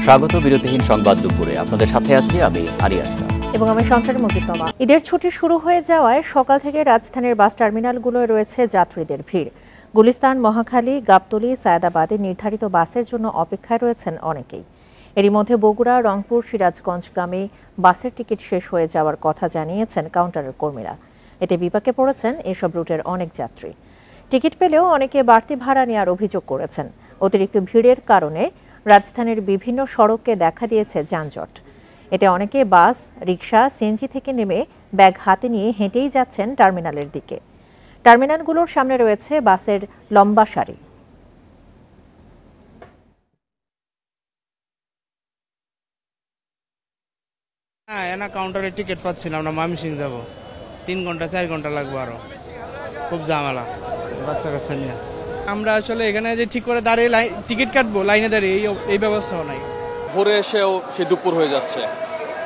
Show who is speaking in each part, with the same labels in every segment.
Speaker 1: স্বাগত বিরতিহীন সংবাদ দুপুরে। আপনাদের সাথে আছি আমি আরিয়াস
Speaker 2: এবং আমি সঞ্চারী মজিদতমা। ঈদের ছুটি শুরু হয়ে যাওয়ায় সকাল থেকে রাজধানীর বাস টার্মিনালগুলোয় রয়েছে যাত্রীদের ভিড়। গুলিস্তান, মহাখালী, গাবতলী, সায়েদাবাদে নির্ধারিত বাসের জন্য অপেক্ষায় রয়েছেন অনেকেই। এরই মধ্যে বগুড়া, রংপুর, সিরাজগঞ্জগামী বাসের টিকিট শেষ হয়ে যাওয়ার কথা জানিয়েছেন কাউন্টারের কর্মীরা। এতে বিপাকে পড়েছেন এসব রুটের অনেক যাত্রী। টিকিট পেলেও অনেকে বাড়তি ভাড়া নেওয়ার অভিযোগ করেছেন। অতিরিক্ত ভিড়ের কারণে রাজধানীর বিভিন্ন সড়কে দেখা দিয়েছে যানজট। এতে অনেকে বাস, রিকশা, সিএনজি থেকে নেমে ব্যাগ হাতে নিয়ে হেঁটেই যাচ্ছেন টার্মিনালের দিকে। টার্মিনালগুলোর সামনে রয়েছে বাসের লম্বা সারি।
Speaker 3: কাউন্টারে টিকিট পাচ্ছিলাম না, ময়মনসিংহ যাব, 3 ঘন্টা 4 ঘন্টা লাগবে, আরো খুব ঝামেলা বাচ্চা কাচ্চা নিয়ে। আমরা আসলে এখানে যে ঠিক করে দাঁড়িয়ে টিকিট কাটবো, লাইনে দাঁড়িয়ে এই ব্যবস্থাও নাই।
Speaker 4: ভোরে এসেও সে দুপুর হয়ে যাচ্ছে,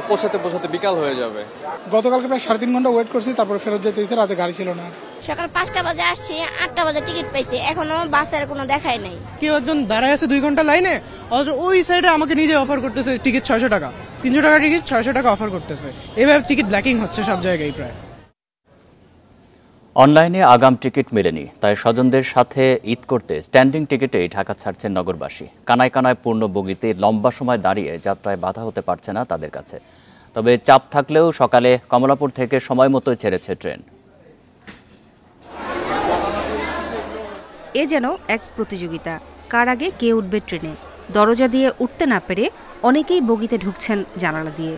Speaker 4: পৌঁছাতে পৌঁছাতে বিকাল হয়ে যাবে।
Speaker 5: গতকালকে প্রায় 3.5 ঘন্টা ওয়েট করছি, তারপরে ফেরত যেতে হয়েছে, রাতে গাড়ি ছিল না।
Speaker 6: সকাল 5টা বাজে আসছি, 8টা বাজে টিকিট পাইছি, এখনো বাসের কোনো দেখাই নাই।
Speaker 3: কেউ একজন দাঁড়ায় আছে 2 ঘন্টা লাইনে, ওই সাইডে আমাকে নিজে অফার করতেছে টিকিট 600 টাকা, 300 টাকা টিকিট 600 টাকা অফার করতেছে। এইভাবে টিকিট ব্ল্যাকিং হচ্ছে সব জায়গায় প্রায়।
Speaker 1: অনলাইনে আগাম টিকিট মেলেনি, তাই স্বজনদের সাথে ঈদ করতে স্ট্যান্ডিং টিকিটেই ঢাকা ছাড়ছেন নগরবাসী। কানায় কানায় পূর্ণ বগিতে লম্বা সময় দাঁড়িয়ে যাত্রায় বাধা হতে পারছে না তাদের কাছে। তবে চাপ থাকলেও সকালে কমলাপুর থেকে সময় মতো ছেড়েছে ট্রেন।
Speaker 7: এ যেন এক প্রতিযোগিতা, কার আগে কে উঠবে ট্রেনে। দরজা দিয়ে উঠতে না পেরে অনেকেই বগিতে ঢুকছেন জানালা দিয়ে।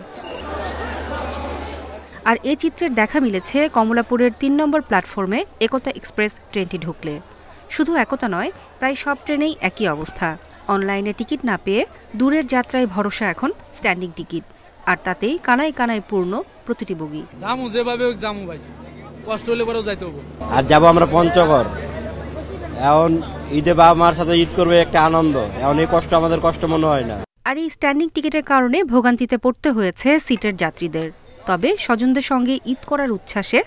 Speaker 7: আর এ চিত্রের দেখা মিলেছে কমলাপুরের 3 নম্বর প্ল্যাটফর্মে একতা এক্সপ্রেস ট্রেনটি ঢুকলে। শুধু একতা নয়, প্রায় সব ট্রেনেই একই অবস্থা। অনলাইনে টিকিট না পেয়ে দূরের যাত্রায় ভরসা এখন স্ট্যান্ডিং টিকিট, আর তাতেই কানায় কানায় পূর্ণ প্রতিটি বগি।
Speaker 3: জামু যেভাবে জামু ভাই, কষ্ট হলে পরেও যাইতে হবে।
Speaker 8: আর যাবো আমরা পঞ্চগড়, এখন ঈদে বাবা মার সাথে ঈদ করবে, একটা আনন্দ। এখন এই কষ্ট আমাদের কষ্ট মনে হয় না।
Speaker 7: আর এই স্ট্যান্ডিং টিকিটের কারণে ভোগান্তিতে পড়তে হয়েছে সিটের যাত্রীদের। তবে স্বজনদের সঙ্গে ঈদ করার উচ্ছ্বাসে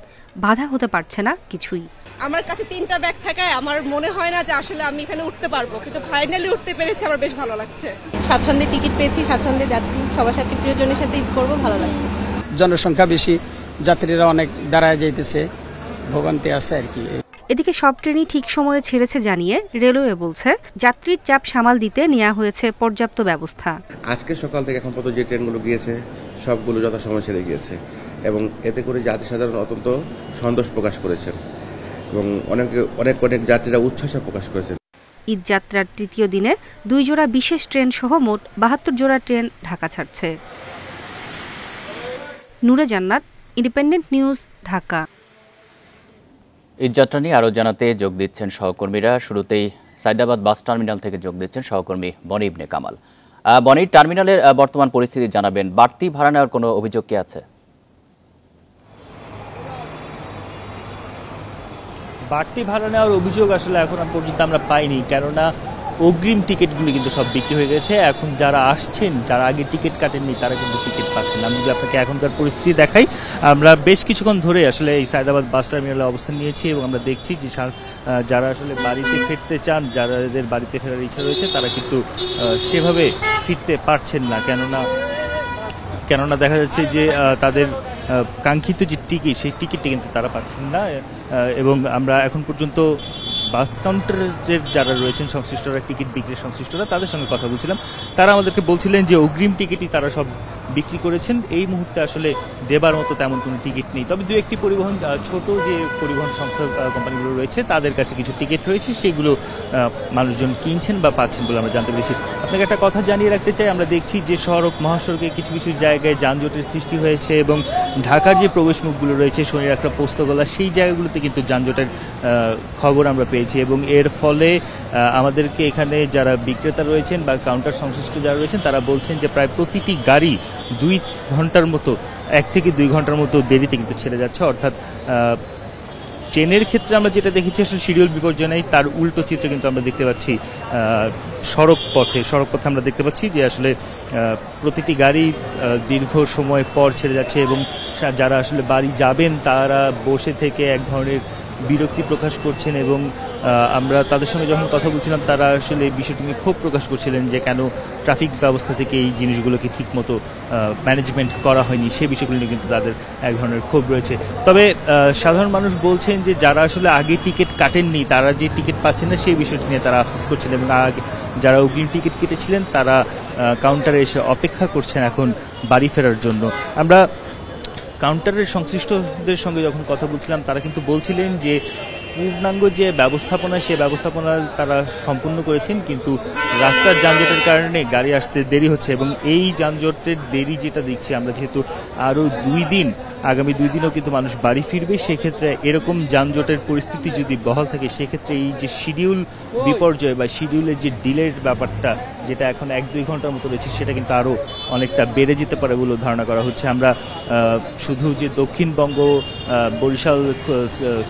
Speaker 7: বাধা হতে পারছে না কিছুই।
Speaker 9: আমার কাছে 3টা ব্যাগ থাকায় আমার মনে হয় না যে আসলে আমি এখানে উঠতে পারবো, কিন্তু ফাইনালি উঠতে পেরেছি, আমার বেশ ভালো লাগছে।
Speaker 10: স্বাচ্ছন্দ্যে টিকিট পেয়েছি, স্বাচ্ছন্দ্যে যাচ্ছি, সবার সাথে প্রিয়জনের সাথে ঈদ করবো, ভালো লাগছে।
Speaker 5: জনসংখ্যা বেশি, যাত্রীরা অনেক দাঁড়ায় যাইতেছে, ভোগান্তি আছে আর কি।
Speaker 7: এদিকে সব ট্রেনই ঠিক সময়ে ছেড়েছে জানিয়ে রেলওয়ে বলছে যাত্রীর চাপ সামাল দিতে নেওয়া হয়েছে পর্যাপ্ত ব্যবস্থা।
Speaker 11: আজকে সকাল থেকে এখন পর্যন্ত যে ট্রেনগুলো গিয়েছে সবগুলো যথাসময়ে ছেড়ে গিয়েছে, এবং এতে করে যাত্রী সাধারণ অত্যন্ত সন্তোষ প্রকাশ করেছেন, এবং অনেক যাত্রীরা উচ্ছ্বাস প্রকাশ করেছেন।
Speaker 7: ঈদ যাত্রার 3য় দিনে 2 জোড়া বিশেষ ট্রেন সহ মোট 72 জোড়া ট্রেন ঢাকা ছাড়ছে। নূরে জান্নাত, ইন্ডিপেন্ডেন্ট নিউজ, ঢাকা।
Speaker 1: ঈদ যাত্রা নিয়ে আরও জানাতে যোগ দিচ্ছেন সহকর্মীরা। শুরুতেই সায়েদাবাদ বাস টার্মিনাল থেকে যোগ দিচ্ছেন সহকর্মী বনি ইবনে কামাল। বনি, টার্মিনালের বর্তমান পরিস্থিতি জানাবেন। বাড়তি ভাড়া নেওয়ার কোনো অভিযোগ কি আছে?
Speaker 12: বাড়তি ভাড়া নেওয়ার অভিযোগ আসলে এখন পর্যন্ত আমরা পাইনি, কেননা অগ্রিম টিকিটগুলি কিন্তু সব বিক্রি হয়ে গেছে। এখন যারা আসছেন, যারা আগে টিকিট কাটেননি, তারা কিন্তু টিকিট পাচ্ছেন। আমি যদি আপনাকে এখনকার পরিস্থিতি দেখাই, আমরা বেশ কিছুক্ষণ ধরে আসলে এই সায়েদাবাদ বাস টার্মিনালে অবস্থান নিয়েছি, এবং আমরা দেখছি যে যারা আসলে বাড়িতে ফিরতে চান, যাদের বাড়িতে ফেরার ইচ্ছা রয়েছে, তারা কিন্তু সেভাবে ফিরতে পারছেন না, কেননা দেখা যাচ্ছে যে তাদের কাঙ্ক্ষিত যে টিকিট, সেই টিকিটটি কিন্তু তারা পাচ্ছেন না। এবং আমরা এখন পর্যন্ত বাস কাউন্টারের যারা রয়েছেন সংশ্লিষ্টরা, টিকিট বিক্রির সংশ্লিষ্টরা, তাদের সঙ্গে কথা বলছিলাম। তারা আমাদেরকে বলছিলেন যে অগ্রিম টিকিটই তারা সব বিক্রি করেছেন। এই মুহূর্তে আসলে দেবার মতো তেমন কোনো টিকিট নেই। তবে 2-1টি পরিবহন, ছোট যে পরিবহন সংস্থা কোম্পানিগুলো রয়েছে, তাদের কাছে কিছু টিকিট রয়েছে, সেগুলো মানুষজন কিনছেন বা পাচ্ছেন বলে আমরা জানতে পেরেছি। আপনাকে একটা কথা জানিয়ে রাখতে চাই, আমরা দেখছি যে মহাসড়কে কিছু কিছু জায়গায় যানজটের সৃষ্টি হয়েছে, এবং ঢাকার যে প্রবেশ মুখগুলো রয়েছে, শনিরাখড়া, পোস্তগোলা, সেই জায়গাগুলোতে কিন্তু যানজটের খবর আমরা পেয়েছি। এবং এর ফলে আমাদেরকে এখানে যারা বিক্রেতা রয়েছেন বা কাউন্টার সংশ্লিষ্ট যারা রয়েছেন, তারা বলছেন যে প্রায় প্রতিটি গাড়ি 2 ঘন্টার মতো, 1 থেকে 2 ঘন্টার মতো দেরিতে কিন্তু ছেড়ে যাচ্ছে। অর্থাৎ ট্রেনের ক্ষেত্রে আমরা যেটা দেখেছি আসলে শিডিউল বিপর্যয় নেই, তার উল্টো চিত্র কিন্তু আমরা দেখতে পাচ্ছি সড়ক পথে আমরা দেখতে পাচ্ছি যে আসলে প্রতিটি গাড়ি দীর্ঘ সময় পর ছেড়ে যাচ্ছে, এবং যারা আসলে বাড়ি যাবেন তারা বসে থেকে এক ধরনের বিরক্তি প্রকাশ করছেন, এবং আমরা তাদের সঙ্গে যখন কথা বলছিলাম তারা আসলে এই বিষয়টি নিয়ে ক্ষোভ প্রকাশ করছিলেন যে কেন ট্রাফিক ব্যবস্থা থেকে এই জিনিসগুলোকে ঠিকমতো ম্যানেজমেন্ট করা হয়নি, সেই বিষয়গুলো নিয়ে কিন্তু তাদের এক ধরনের ক্ষোভ রয়েছে। তবে সাধারণ মানুষ বলছেন যে যারা আসলে আগে টিকিট কাটেননি তারা যে টিকিট পাচ্ছেন না সেই বিষয়টি নিয়ে তারা আফসোস করছেন, এবং যারা অগ্রিম টিকিট কেটেছিলেন তারা কাউন্টারে এসে অপেক্ষা করছেন এখন বাড়ি ফেরার জন্য। আমরা কাউন্টারের সংশ্লিষ্টদের সঙ্গে যখন কথা বলছিলাম তারা কিন্তু বলছিলেন যে পূর্ণাঙ্গ যে ব্যবস্থাপনা সে ব্যবস্থাপনা তারা সম্পূর্ণ করেছেন, কিন্তু রাস্তার যানজটের কারণে গাড়ি আসতে দেরি হচ্ছে, এবং এই যানজটের দেরি যেটা দেখছি আমরা, যেহেতু আরও আগামী 2 দিনও কিন্তু মানুষ বাড়ি ফিরবে, সেক্ষেত্রে এরকম যানজটের পরিস্থিতি যদি বহাল থাকে সেক্ষেত্রে এই যে শিডিউল বিপর্যয় বা শিডিউলের যে ডিলের ব্যাপারটা যেটা এখন 1-2 ঘন্টার মতো রয়েছে সেটা কিন্তু আরও অনেকটা বেড়ে যেতে পারে বলে ধারণা করা হচ্ছে। আমরা শুধু যে দক্ষিণবঙ্গ, বরিশাল,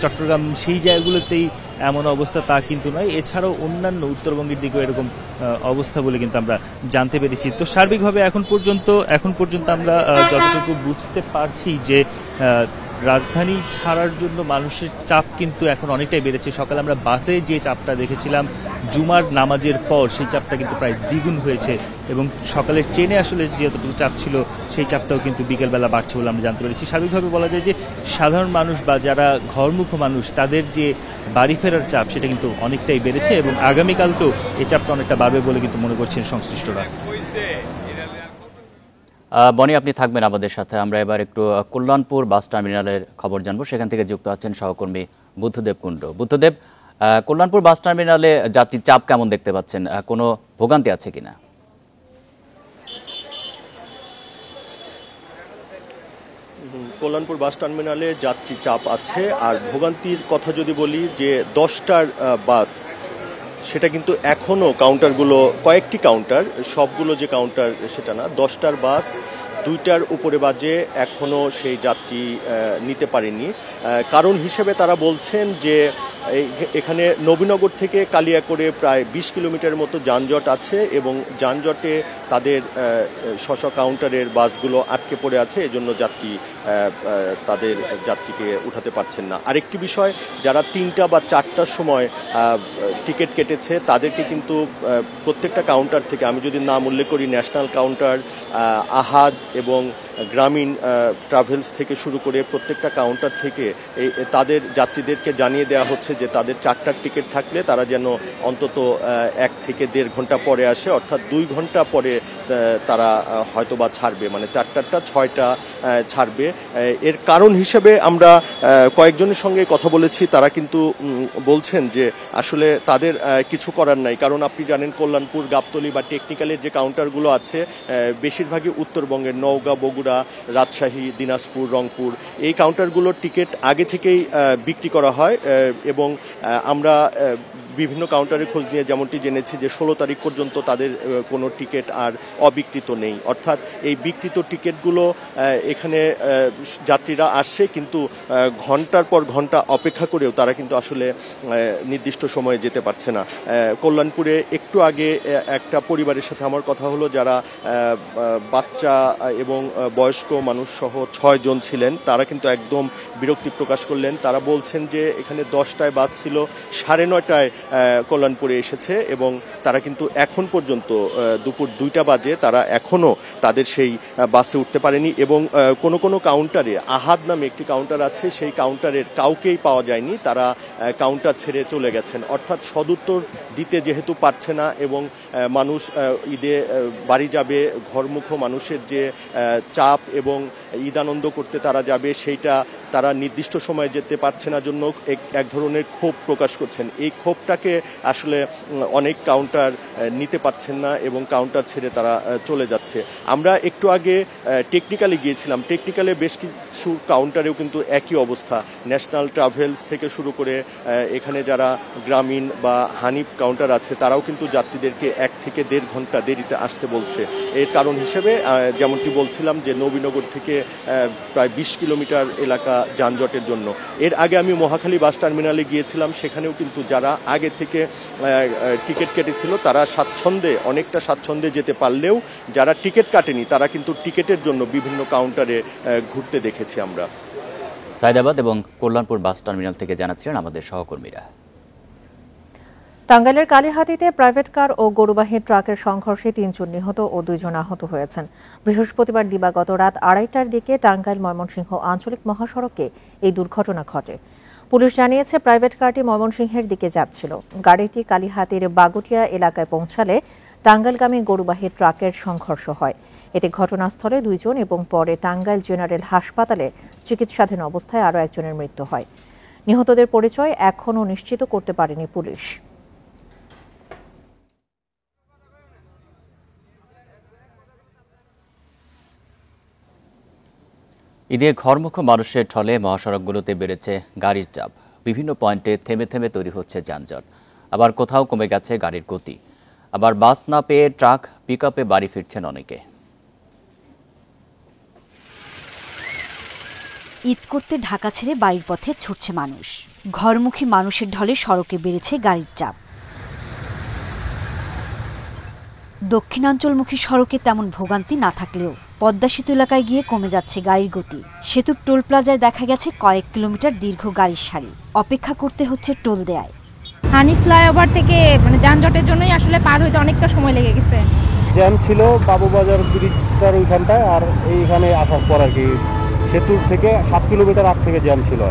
Speaker 12: চট্টগ্রাম সেই জায়গাগুলোতেই এমন অবস্থা তা কিন্তু নয়, এছাড়াও অন্যান্য উত্তরবঙ্গের দিকেও এরকম অবস্থা বলে কিন্তু আমরা জানতে পেরেছি। তো সার্বিকভাবে এখন পর্যন্ত আমরা যতটুকু বুঝতে পারছি যে রাজধানী ছাড়ার জন্য মানুষের চাপ কিন্তু এখন অনেকটাই বেড়েছে। সকালে আমরা বাসে যে চাপটা দেখেছিলাম জুমার নামাজের পর সেই চাপটা কিন্তু প্রায় দ্বিগুণ হয়েছে, এবং সকালে ট্রেনে আসলে যতটুকু চাপ ছিল সেই চাপটাও কিন্তু বিকেলবেলা বাড়ছে বলে আমরা জানতে পেরেছি। সার্বিকভাবে বলা যায় যে সাধারণ মানুষ বা যারা ঘরমুখো মানুষ তাদের যে বাড়ি ফেরার চাপ সেটা কিন্তু অনেকটাই বেড়েছে, এবং আগামীকালকেও এই চাপটা অনেকটা বাড়বে বলে কিন্তু মনে করছেন সংশ্লিষ্টরা।
Speaker 1: বনি, আপনি থাকবেন আমাদের সাথে। আমরা এবার একটু কল্যাণপুর বাস টার্মিনালের খবর জানবো, সেখান থেকে যুক্ত আছেন সহকর্মী বুদ্ধদেব কুণ্ড। বুদ্ধদেব, কল্যাণপুর বাস টার্মিনালে যাত্রীর চাপ কেমন দেখতে পাচ্ছেন? কোনো ভোগান্তি আছে কিনা?
Speaker 13: কল্যাণপুর বাস টার্মিনালে যাত্রী চাপ আছে। আর ভোগান্তির কথা যদি বলি, যে 10টার বাস সেটা কিন্তু এখনও কাউন্টারগুলো, কয়েকটি কাউন্টার, সবগুলো যে কাউন্টার সেটা না, 10টার বাস 2টার উপরে বাজে এখনও সেই যাত্রী নিতে পারেনি। কারণ হিসেবে তারা বলছেন যে এখানে নবীনগর থেকে কালিয়াকৈরে প্রায় 20 কিলোমিটার মতো যানজট আছে, এবং যানজটে তাদের স্ব কাউন্টারের বাসগুলো আটকে পড়ে আছে, এজন্য তাদের যাত্রীকে উঠাতে পারছেন না। আরেকটি বিষয়, যারা 3টা বা 4টার সময় টিকিট কেটেছে তাদেরকে কিন্তু প্রত্যেকটা কাউন্টার থেকে, আমি যদি নাম উল্লেখ করি, ন্যাশনাল কাউন্টার, আহাদ এবং গ্রামীণ ট্রাভেলস থেকে শুরু করে প্রত্যেকটা কাউন্টার থেকে তাদের যাত্রীদেরকে জানিয়ে দেওয়া হচ্ছে যে তাদের 4টার টিকিট থাকলে তারা যেন অন্তত 1 থেকে 1.5 ঘন্টা পরে আসে, অর্থাৎ 2 ঘন্টা পরে তারা হয়তোবা ছাড়বে, মানে 4টারটা 6টা ছাড়বে। এর কারণ হিসেবে আমরা কয়েকজনের সঙ্গে কথা বলেছি, তারা কিন্তু বলছেন যে আসলে তাদের কিছু করার নাই। কারণ আপনি জানেন কল্যাণপুর, গাবতলী বা টেকনিক্যালের যে কাউন্টারগুলো আছে বেশিরভাগই উত্তরবঙ্গের নওগাঁ, বগুড়া, রাজশাহী, দিনাজপুর, রংপুর, এই কাউন্টারগুলোর টিকিট আগে থেকেই বিক্রি করা হয়, এবং আমরা বিভিন্ন কাউন্টারে খোঁজ নিয়ে যেমনটি জেনেছি যে 16 তারিখ পর্যন্ত তাদের কোনো টিকিট আর অবিকৃত নেই। অর্থাৎ এই বিকৃত টিকিটগুলো এখানে যাত্রীরা আসছে, কিন্তু ঘন্টার পর ঘন্টা অপেক্ষা করেও তারা কিন্তু আসলে নির্দিষ্ট সময়ে যেতে পারছে না। কল্যাণপুরে একটু আগে একটা পরিবারের সাথে আমার কথা হলো, যারা বাচ্চা এবং বয়স্ক মানুষ সহ 6 জন ছিলেন, তারা কিন্তু একদম বিরক্তি প্রকাশ করলেন। তারা বলছেন যে এখানে 10টায় বাস ছিল, 9:30টায় কল্যাণপুরে এসেছে, এবং তারা কিন্তু এখন পর্যন্ত দুপুর 2টা বাজে তারা এখনো তাদের সেই বাসে উঠতে পারেনি, এবং কোনো কাউন্টারে, আহাদ নামে একটি কাউন্টার আছে, সেই কাউন্টারের কাউকেই পাওয়া যায়নি, তারা কাউন্টার ছেড়ে চলে গেছেন। অর্থাৎ সদুত্তর দিতে যেহেতু পারছে না, এবং মানুষ ঈদে বাড়ি যাবে, ঘরমুখো মানুষের যে চাপ এবং ঈদ আনন্দ করতে তারা যাবে, সেইটা তারা নির্দিষ্ট সময়ে যেতে পারছে না জন্য এক ধরনের ক্ষোভ প্রকাশ করছেন। এই ক্ষোভটাকে আসলে অনেক কাউন্টার নিতে পারছেন না, এবং কাউন্টার ছেড়ে তারা চলে যাচ্ছে। আমরা একটু আগে টেকনিক্যালে গিয়েছিলাম, টেকনিক্যালে বেশ কিছু কাউন্টারেও কিন্তু একই অবস্থা। ন্যাশনাল ট্রাভেলস থেকে শুরু করে এখানে যারা গ্রামীণ বা হানিফ কাউন্টার আছে তারাও কিন্তু যাত্রীদেরকে 1 থেকে 1.5 ঘন্টা দেরিতে আসতে বলছে। এর কারণ হিসেবে যেমনটি বলছিলাম যে নবীনগর থেকে প্রায় 20 কিলোমিটার এলাকা যানজটের জন্য। এর আগে আমি মহাখালী বাস টার্মিনালে গিয়েছিলাম, সেখানেও কিন্তু যারা আগে থেকে টিকিট কেটেছিল তারা অনেকটা স্বাচ্ছন্দ্যে যেতে পারলেও যারা টিকিট কাটেনি তারা কিন্তু টিকিটের জন্য বিভিন্ন কাউন্টারে ঘুরতে দেখেছি আমরা।
Speaker 1: সায়দাবাদ এবং কল্যাণপুর বাস টার্মিনাল থেকে জানাচ্ছিলেন আমাদের সহকর্মীরা।
Speaker 2: টাঙ্গাইলের কালিহাতীতে প্রাইভেট কার ও গরুবাহী ট্রাকের সংঘর্ষে ৩ জন নিহত ও 2 জন আহত হয়েছেন। বৃহস্পতিবার দিবাগত রাত 2:30টার দিকে টাঙ্গাইল ময়মনসিংহ আঞ্চলিক মহাসড়কে এই দুর্ঘটনা ঘটে। পুলিশ জানিয়েছে, প্রাইভেট কারটি ময়মনসিংহের দিকে যাচ্ছিল। গাড়িটি কালিহাতীর বাগুটিয়া এলাকায় পৌঁছালে টাঙ্গাইলগামী গরুবাহী ট্রাকের সংঘর্ষ হয়। এতে ঘটনাস্থলে 2 জন এবং পরে টাঙ্গাইল জেনারেল হাসপাতালে চিকিৎসাধীন অবস্থায় আরও একজনের মৃত্যু হয়। নিহতদের পরিচয় এখনও নিশ্চিত করতে পারেনি পুলিশ।
Speaker 1: ঈদে ঘরমুখ মানুষের ঢলে মহাসড়কগুলোতে বেড়েছে গাড়ির চাপ। বিভিন্ন পয়েন্টে থেমে থেমে তৈরি হচ্ছে যানজট। আবার কোথাও কমে গেছে গাড়ির গতি। আবার বাস না পেয়ে ট্রাক পিকআপে বাড়ি ফিরছেন অনেকে।
Speaker 14: ঈদ করতে ঢাকা ছেড়ে বাড়ির পথে ছুটছে মানুষ। ঘরমুখী মানুষের ঢলে সড়কে বেড়েছে গাড়ির চাপ। দক্ষিণাঞ্চলমুখী সড়কে তেমন ভোগান্তি না থাকলেও পদ্মা সেতু এলাকায় গিয়ে কমে যাচ্ছে গাড়ির গতি। সেতুর টোল প্লাজায় দেখা গেছে কয়েক কিলোমিটার দীর্ঘ গাড়ির সারি। অপেক্ষা করতে হচ্ছে টোল দেয়ায়।
Speaker 10: হানি ফ্লাইওভার থেকে যানজটের জন্যই আসলে পার হইতে অনেকটা সময় লেগে গেছে।
Speaker 15: জ্যাম ছিল বাবুবাজার ব্রিজটার ওইখানটায়, আর এইখানে আসার পর আর কি সেতুর থেকে 7 কিলোমিটার আগ থেকে জ্যাম ছিল।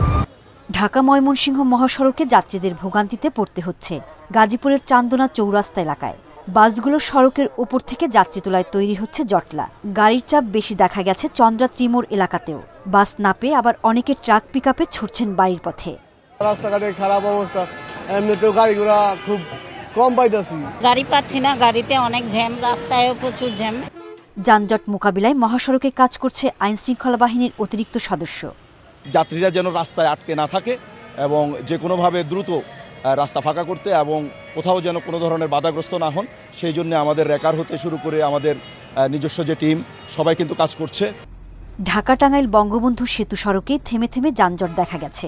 Speaker 14: ঢাকা ময়মনসিংহ মহাসড়কে যাত্রীদের ভোগান্তিতে পড়তে হচ্ছে গাজীপুরের চান্দনা চৌরাস্তা এলাকায়। বাসগুলো সড়কের উপর থেকে যাত্রী তোলায় তৈরি হচ্ছে জটলা। গাড়ির চাপ বেশি দেখা গেছে চন্দ্রা ত্রিমোড় এলাকাতেও। বাস না পেয়ে আবার অনেকে ট্রাক পিকআপে ছুটছেন বাড়ির পথে।
Speaker 16: রাস্তাঘাটের খারাপ অবস্থা, এমনিতেও গাড়িগুলো খুব কম পাইতেছি।
Speaker 17: গাড়ি পাচ্ছি না, গাড়িতে অনেক জ্যাম, রাস্তায়ও প্রচুর জ্যাম।
Speaker 14: যানজট মোকাবিলায় মহাসড়কে কাজ করছে আইন শৃঙ্খলা বাহিনীর অতিরিক্ত সদস্য।
Speaker 18: যাত্রীরা যেন রাস্তায় আটকে না থাকে এবং যে কোনোভাবে দ্রুত রাস্তা ফাঁকা করতে এবং কোথাও যেন কোনো ধরনের বাধাগ্রস্ত না হন, সেই জন্য আমাদের রেকার হতে শুরু করে আমাদের নিজস্ব যে টিম সবাই কিন্তু কাজ করছে।
Speaker 14: ঢাকা টাঙ্গাইল বঙ্গবন্ধু সেতু সড়কে থেমে থেমে যানজট দেখা গেছে।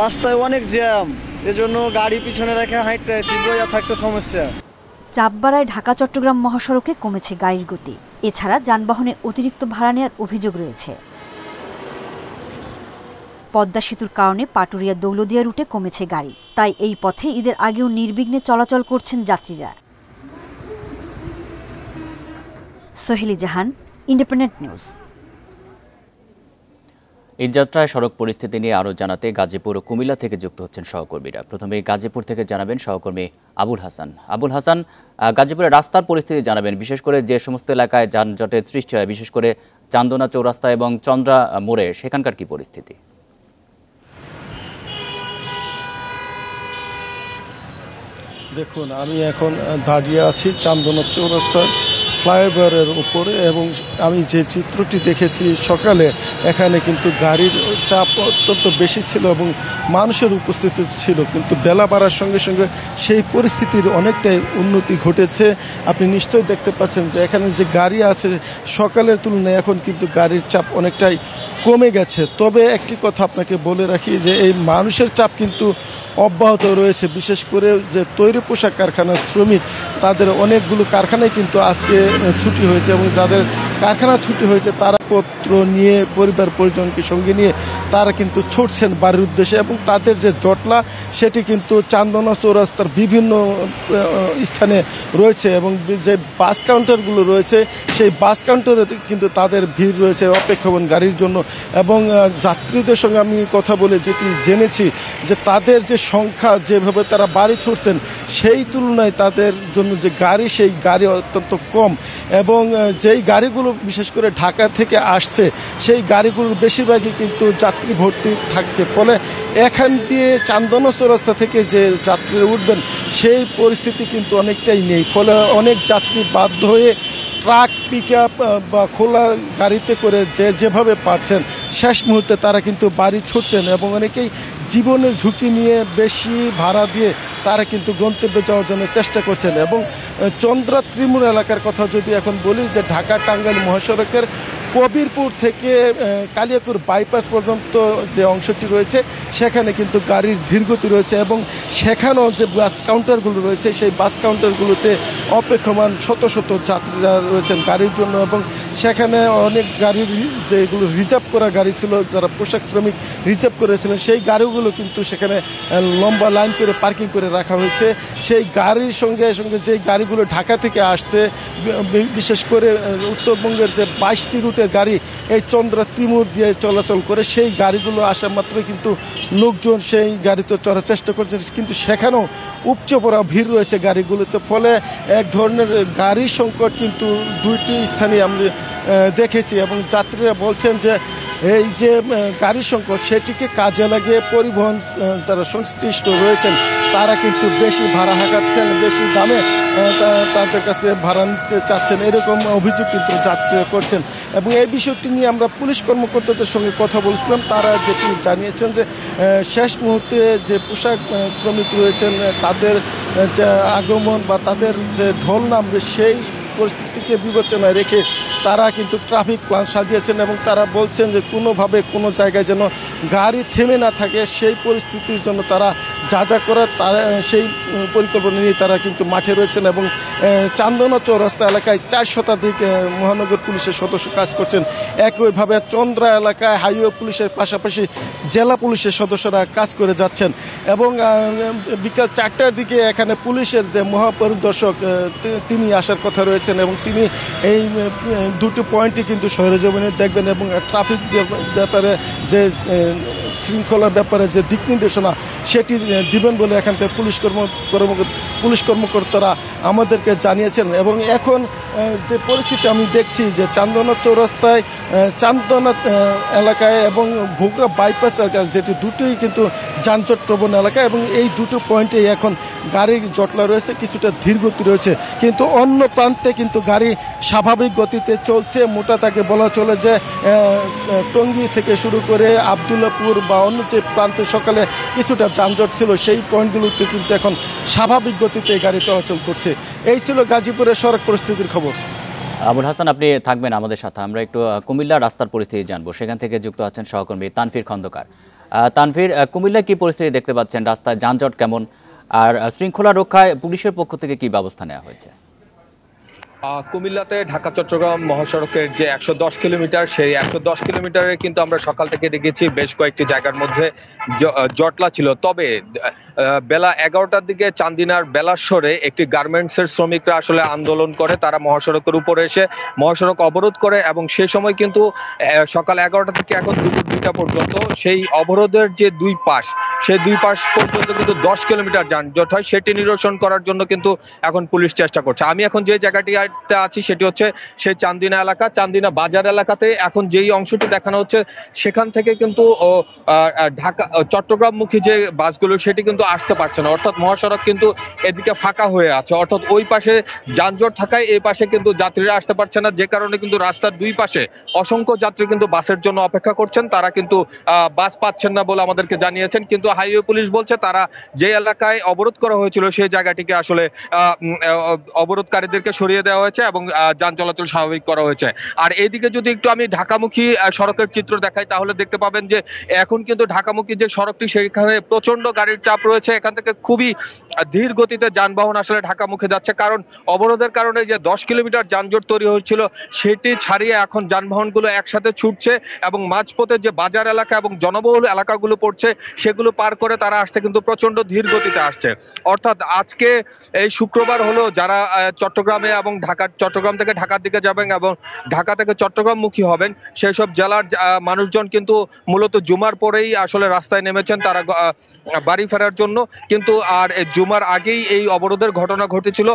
Speaker 16: রাস্তায় অনেক জ্যাম, এজন্য গাড়ি পিছনে রেখে হাঁটতে থাকতে সমস্যা।
Speaker 14: চাপ বাড়ায় ঢাকা চট্টগ্রাম মহাসড়কে কমেছে গাড়ির গতি। এছাড়া যানবাহনে অতিরিক্ত ভাড়া নেওয়ার অভিযোগ রয়েছে। পদ্মা সেতুর কারণে পাটুরিয়া দৌলদিয়া রুটে কমেছে গাড়ি, তাই এই পথে ঈদের আগেও নির্বিঘ্নে চলাচল করছেন যাত্রীরা। সোহেলি জাহান, ইন্ডিপেন্ডেন্ট নিউজ।
Speaker 1: ঈদযাত্রায় সড়ক পরিস্থিতি নিয়ে আরও জানাতে গাজীপুর ও কুমিল্লা থেকে যুক্ত হচ্ছেন সহকর্মীরা। প্রথমে গাজীপুর থেকে জানাবেন সহকর্মী আবুল হাসান। আবুল হাসান, গাজীপুরের রাস্তার পরিস্থিতি জানাবেন, বিশেষ করে যে সমস্ত এলাকায় যানজটের সৃষ্টি হয়, বিশেষ করে চান্দনা চৌরাস্তা এবং চন্দ্রা মোড়ে, সেখানকার কি পরিস্থিতি?
Speaker 19: দেখুন, আমি এখন দাঁড়িয়ে আছি চান্দনা চৌরাস্তার ফ্লাইওভারের উপরে এবং আমি যে চিত্রটি দেখেছি সকালে, এখানে কিন্তু গাড়ির চাপ অত্যন্ত বেশি ছিল এবং মানুষের উপস্থিতি ছিল, কিন্তু বেলা বাড়ার সঙ্গে সঙ্গে সেই পরিস্থিতির অনেকটাই উন্নতি ঘটেছে। আপনি নিশ্চয়ই দেখতে পাচ্ছেন যে এখানে যে গাড়ি আছে সকালের তুলনায় এখন কিন্তু গাড়ির চাপ অনেকটাই কমে গেছে। তবে একটি কথা আপনাকে বলে রাখি যে এই মানুষের চাপ কিন্তু অব্যাহত রয়েছে। বিশেষ করে যে তৈরি পোশাক কারখানার শ্রমিক, তাদের অনেকগুলো কারখানায় কিন্তু আজকে ছুটি হয়েছে এবং যাদের কারখানা ছুটি হয়েছে তারা পত্র নিয়ে পরিবার পরিজনকে সঙ্গে নিয়ে তারা কিন্তু ছুটছেন বাড়ির উদ্দেশ্যে এবং তাদের যে জটলা সেটি কিন্তু চান্দনা চৌরাস্তার বিভিন্ন স্থানে রয়েছে এবং যে বাস কাউন্টারগুলো রয়েছে সেই বাস কাউন্টারে কিন্তু তাদের ভিড় রয়েছে অপেক্ষমান গাড়ির জন্য। এবং যাত্রীদের সঙ্গে আমি কথা বলে যেটি জেনেছি যে তাদের যে সংখ্যা, যেভাবে তারা বাড়ি ছুটছেন সেই তুলনায় তাদের জন্য যে গাড়ি, সেই গাড়ি অত্যন্ত কম এবং যেই গাড়িগুলো বিশেষ করে ঢাকা থেকে আসছে সেই গাড়িগুলোর বেশিরভাগই কিন্তু যাত্রী ভর্তি থাকছে। ফলে এখান দিয়ে চান্দনা চৌরাস্তা থেকে যে যাত্রীরা উঠবেন সেই পরিস্থিতি কিন্তু অনেকটাই নেই। ফলে অনেক যাত্রী বাধ্য হয়ে ট্রাক, পিকআপ বা খোলা গাড়িতে করে যেভাবে পারছেন শেষ মুহূর্তে তারা কিন্তু বাড়ি ছুটছেন এবং অনেকেই জীবনের ঝুঁকি নিয়ে বেশি ভাড়া দিয়ে তারা কিন্তু গন্তব্যে যাওয়ার জন্য চেষ্টা করছেন। এবং চন্দ্রা ত্রিমোড় এলাকার কথা যদি এখন বলি, যে ঢাকা টাঙ্গাইল মহাসড়কের কবিরপুর থেকে কালিয়াকুর বাইপাস পর্যন্ত যে অংশটি রয়েছে সেখানে কিন্তু গাড়ির ধীরগতি রয়েছে এবং সেখানেও যে বাস কাউন্টারগুলো রয়েছে সেই বাস কাউন্টারগুলোতে অপেক্ষমান শত শত যাত্রীরা রয়েছেন গাড়ির জন্য এবং সেখানে অনেক গাড়ির যেগুলো রিজার্ভ করা গাড়ি ছিল, যারা পোশাক শ্রমিক রিজার্ভ করেছিলেন সেই গাড়িগুলো কিন্তু সেখানে লম্বা লাইন করে পার্কিং করে রাখা হয়েছে। সেই গাড়ির সঙ্গে সঙ্গে যে গাড়িগুলো ঢাকা থেকে আসছে, বিশেষ করে উত্তরবঙ্গের যে 22টি রুটের গাড়ি এই চন্দ্রা তিমুর দিয়ে চলাচল করে, সেই গাড়িগুলো আসা মাত্রই কিন্তু লোকজন সেই গাড়িতে চড়ার চেষ্টা করছে, কিন্তু সেখানেও উপচে পড়া ভিড় রয়েছে গাড়িগুলোতে। ফলে এক ধরনের গাড়ির সংকট কিন্তু দুইটি স্থানে আমরা দেখেছি এবং যাত্রীরা বলছেন যে এই যে গাড়ি সংকট সেটিকে কাজে লাগিয়ে পরিবহন যারা সংশ্লিষ্ট রয়েছেন তারা কিন্তু বেশি ভাড়া হাঁকাচ্ছেন, বেশি দামে তাদের কাছে ভাড়া নিতে চাচ্ছেন, এরকম অভিযোগ কিন্তু যাত্রীরা করছেন। এবং এই বিষয়টি নিয়ে আমরা পুলিশ কর্মকর্তাদের সঙ্গে কথা বলছিলাম, তারা যেটি জানিয়েছেন যে শেষ মুহূর্তে যে পোশাক শ্রমিক রয়েছেন তাদের যে আগমন বা তাদের যে ঢল নামবে সেই পরিস্থিতিকে বিবেচনায় রেখে তারা কিন্তু ট্রাফিক প্ল্যান সাজিয়েছেন এবং তারা বলছেন যে কোনোভাবে কোনো জায়গায় যেন গাড়ি থেমে না থাকে সেই পরিস্থিতির জন্য তারা যা যা করে তারা সেই পরিকল্পনা নিয়ে তারা কিন্তু মাঠে রয়েছেন। এবং চান্দনা চৌরাস্তা এলাকায় 4 শতাধিক মহানগর পুলিশের সদস্য কাজ করছেন। একইভাবে চন্দ্রা এলাকায় হাইওয়ে পুলিশের পাশাপাশি জেলা পুলিশের সদস্যরা কাজ করে যাচ্ছেন এবং বিকাল 4টার দিকে এখানে পুলিশের যে মহাপরিদর্শক তিনি আসার কথা রয়েছেন এবং তিনি এই দুটো পয়েন্টই কিন্তু সরেজমিনে দেখবেন এবং ট্রাফিক ব্যাপারে যে শৃঙ্খলার ব্যাপারে যে দিক নির্দেশনা সেটি দিবেন বলে এখান থেকে পুলিশ কর্মকর্তারা আমাদেরকে জানিয়েছেন। এবং এখন যে পরিস্থিতি আমি দেখছি যে চান্দনা চৌরাস্তায়, চান্দনা এলাকায় এবং ভোগড়া বাইপাস এলাকায় যেটি দুটোই কিন্তু যানজট প্রবণ এলাকা এবং এই দুটো পয়েন্টে এখন গাড়ির জটলা রয়েছে, কিছুটা ধীরগতি রয়েছে, কিন্তু অন্য প্রান্তে কিন্তু গাড়ি স্বাভাবিক গতিতে চলছে। মোটা তাকে বলা চলে যে টঙ্গী থেকে শুরু করে আবদুল্লাপুর বা অন্য যে প্রান্তে সকালে কিছুটা যানজট ছিল সেই পয়েন্টগুলোতে কিন্তু এখন স্বাভাবিক গতিতে গাড়ি চলাচল করছে। এই ছিল গাজীপুরের সড়ক পরিস্থিতির খবর।
Speaker 1: আবুল হাসান, আপনি থাকবেন আমাদের সাথে, আমরা একটু কুমিল্লা রাস্তার পরিস্থিতি জানবো। সেখান থেকে যুক্ত আছেন সহকর্মী তানভীর খন্দকার। তানভীর, কুমিল্লায় কি পরিস্থিতি দেখতে পাচ্ছেন? রাস্তায় যানজট কেমন, আর শৃঙ্খলা রক্ষায় পুলিশের পক্ষ থেকে কি ব্যবস্থা নেওয়া হয়েছে?
Speaker 20: কুমিল্লাতে ঢাকা চট্টগ্রাম মহাসড়কের যে 110 কিলোমিটার, সেই 110 কিলোমিটারে কিন্তু আমরা সকাল থেকে দেখেছি বেশ কয়েকটি জায়গার মধ্যে জটলা ছিল। তবে বেলা 11টার দিকে চান্দিনার বেলাশ্বরে একটি গার্মেন্টসের শ্রমিকরা আসলে আন্দোলন করে, তারা মহাসড়কের উপরে এসে মহাসড়ক অবরোধ করে এবং সেই সময় কিন্তু সকাল 11টা থেকে এখন দুপুর 2টা পর্যন্ত সেই অবরোধের যে দুই পাশ, সেই দুই পাশ পর্যন্ত কিন্তু 10 কিলোমিটার যানজট হয়। সেটি নিরসন করার জন্য কিন্তু এখন পুলিশ চেষ্টা করছে। আমি এখন যে জায়গাটি আছি সেটি হচ্ছে সেই চান্দিনা এলাকা, চান্দিনা বাজার এলাকাতে এখন যেই অংশটি দেখানো হচ্ছে সেখান থেকে কিন্তু ঢাকা চট্টগ্রামমুখী যে বাসগুলো সেটি কিন্তু আসতে পারছে না, অর্থাৎ মহাসড়ক কিন্তু এদিকে ফাঁকা হয়ে আছে, অর্থাৎ ওই পাশে যানজট থাকায় এই পাশে কিন্তু যাত্রীরা আসতে পারছে না, যে কারণে কিন্তু রাস্তার দুই পাশে অসংখ্য যাত্রী কিন্তু বাসের জন্য অপেক্ষা করছেন, তারা কিন্তু বাস পাচ্ছেন না বলে আমাদেরকে জানিয়েছেন। কিন্তু হাইওয়ে পুলিশ বলছে তারা যে এলাকায় অবরোধ করা হয়েছিল সেই জায়গাটিকে আসলে অবরোধকারীদেরকে সরিয়ে দেওয়া হয়েছে এবং যান চলাচল স্বাভাবিক করা হয়েছে। আর এইদিকে যদি একটু আমি ঢাকামুখী সড়কের চিত্র দেখাই তাহলে দেখতে পাবেন যে এখন কিন্তু ঢাকামুখী যে সড়কটি সেখানে প্রচন্ড গাড়ির চাপ রয়েছে। এখান থেকে খুবই ধীর গতিতে যানবাহন আসলে ঢাকামুখে যাচ্ছে, কারণ অবরোধের কারণে যে 10 কিলোমিটার যানজট তৈরি হয়েছিল সেটি ছাড়িয়ে এখন যানবাহনগুলো একসাথে ছুটছে এবং মাঝপথে যে বাজার এলাকা এবং জনবহুল এলাকাগুলো পড়ছে সেগুলো পার করে তারা আসতে কিন্তু প্রচন্ড ধীর গতিতে আসছে। অর্থাৎ আজকে এই শুক্রবার হলো যারা চট্টগ্রামে এবং চট্টগ্রাম থেকে ঢাকার দিকে যাবেন এবং ঢাকা থেকে চট্টগ্রামমুখী হবেন সেই সব জেলার মানুষজন কিন্তু মূলত জুমার পরেই আসলে রাস্তায় নেমেছেন তারা বাড়ি ফেরার জন্য। কিন্তু আর জুমার আগেই এই অবরোধের ঘটনা ঘটেছিল,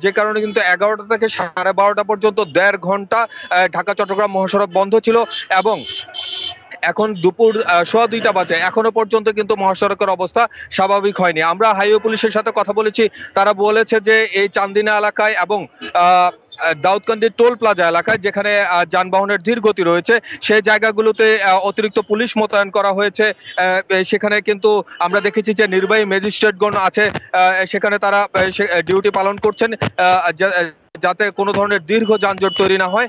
Speaker 20: যে কারণে কিন্তু 11টা থেকে 12:30 পর্যন্ত 1.5 ঘন্টা ঢাকা চট্টগ্রাম মহাসড়ক বন্ধ ছিল এবং এখন দুপুর 2:15 বাজে এখনো পর্যন্ত কিন্তু মহাসড়কের অবস্থা স্বাভাবিক হয়নি। আমরা হাইওয়ে পুলিশের সাথে কথা বলেছি, তারা বলেছে যে এই চান্দিনা এলাকায় এবং দাউদকান্দি টোল প্লাজা এলাকায় যেখানে যানবাহনের ধীর গতি রয়েছে সেই জায়গাগুলোতে অতিরিক্ত পুলিশ মোতায়েন করা হয়েছে। সেখানে কিন্তু আমরা দেখেছি যে নির্বাহী ম্যাজিস্ট্রেটগণ আছে, সেখানে তারা ডিউটি পালন করছেন, যাতে কোনো ধরনের দীর্ঘ যানজট তৈরি না হয়।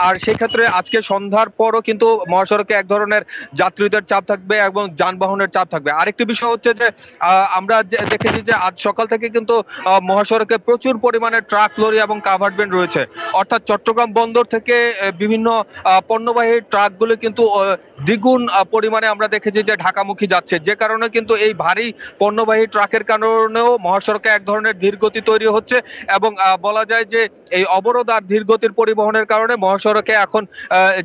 Speaker 20: আর সেই ক্ষেত্রে আজকে সন্ধ্যার পরও কিন্তু মহাসড়কে এক ধরনের যাত্রীদের চাপ থাকবে এবং যানবাহনের চাপ থাকবে। আরেকটি বিষয় হচ্ছে যে আমরা দেখেছি যে আজ সকাল থেকে কিন্তু মহাসড়কে প্রচুর পরিমাণে ট্রাক, লরি এবং কাভার্ড ভ্যান রয়েছে। অর্থাৎ চট্টগ্রাম বন্দর থেকে বিভিন্ন পণ্যবাহী ট্রাকগুলো কিন্তু দ্বিগুণ পরিমাণে আমরা দেখেছি যে ঢাকামুখী যাচ্ছে, যে কারণে কিন্তু এই ভারী পণ্যবাহী ট্রাকের কারণেও মহাসড়কে এক ধরনের ধীরগতি তৈরি হচ্ছে এবং বলা যায় যে এই অবরোধ আর ধীরগতির পরিবহনের কারণে মহাসড়কে এখন